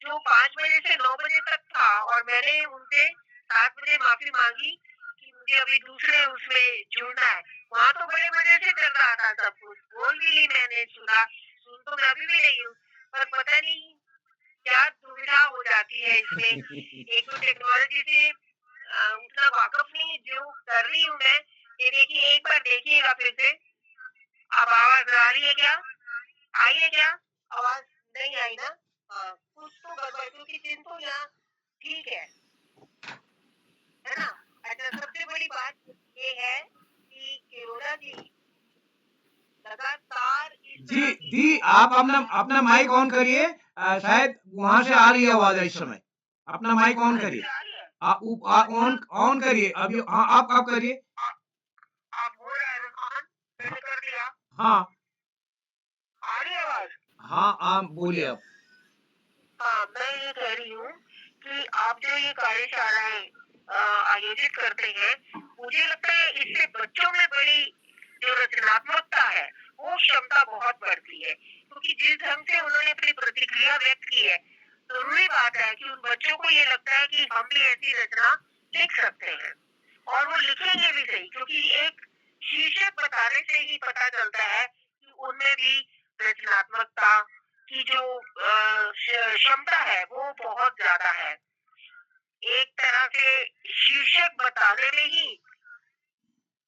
जो 5 बजे से 9 बजे तक था, और मैंने उनसे 7 बजे माफी मांगी कि मुझे अभी दूसरे उसमें जुड़ना है। वहाँ तो बड़े मजे से चल रहा था सब कुछ, बोल भी ली मैंने, सुन तो मैं अभी भी रही हूँ, पर पता नहीं क्या दुविधा हो जाती है इसमें। एक तो टेक्नोलॉजी से उतना वाकफ नहीं जो कर रही हूँ मैं। ये देखिए, एक बार देखिएगा फिर से। अब आवाज आ रही है क्या? आई है क्या? आवाज नहीं आई ना? हाँ, कुछ तो गड़बड़, क्योंकि चिन्ह तो यहाँ ठीक है ना। अच्छा, सबसे बड़ी बात ये है कि केरोला जी लगातार जी दी, आप अपना माइक ऑन करिए, शायद वहां से आ रही है आवाज इस समय। अपना माइक ऑन करिए, ऑन करिए अभी। हाँ, आप करिए। आप हो रहा है ऑन, मैंने कर दिया। हाँ, आ रही आवाज? हाँ, आप बोलिए आप। हाँ, मैं ये कह रही हूँ कि आप जो ये कार्यशालाएं आयोजित करते हैं, मुझे लगता है इससे बच्चों में बड़ी जो रचनात्मकता है वो क्षमता बहुत बढ़ती है, क्योंकि जिस ढंग से उन्होंने अपनी प्रतिक्रिया व्यक्त की है, जरूरी बात है कि उन बच्चों को ये लगता है कि हम भी ऐसी रचना लिख सकते हैं, और वो लिखेंगे भी सही, क्योंकि एक शीर्षक बताने से ही पता चलता है कि उनमें भी रचनात्मकता की जो क्षमता है वो बहुत ज्यादा है। एक तरह से शीर्षक बताने में ही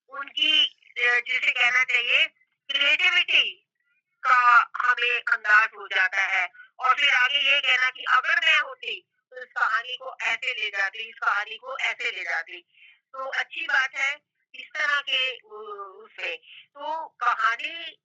उनकी जिसे कहना चाहिए क्रिएटिविटी का हमें अंदाज हो जाता है, और फिर आगे ये कहना कि अगर मैं होती तो तो इस कहानी को ऐसे ले जाती, इस कहानी को ऐसे ले जाती। तो अच्छी बात है इस तरह के उसमें। तो कहानी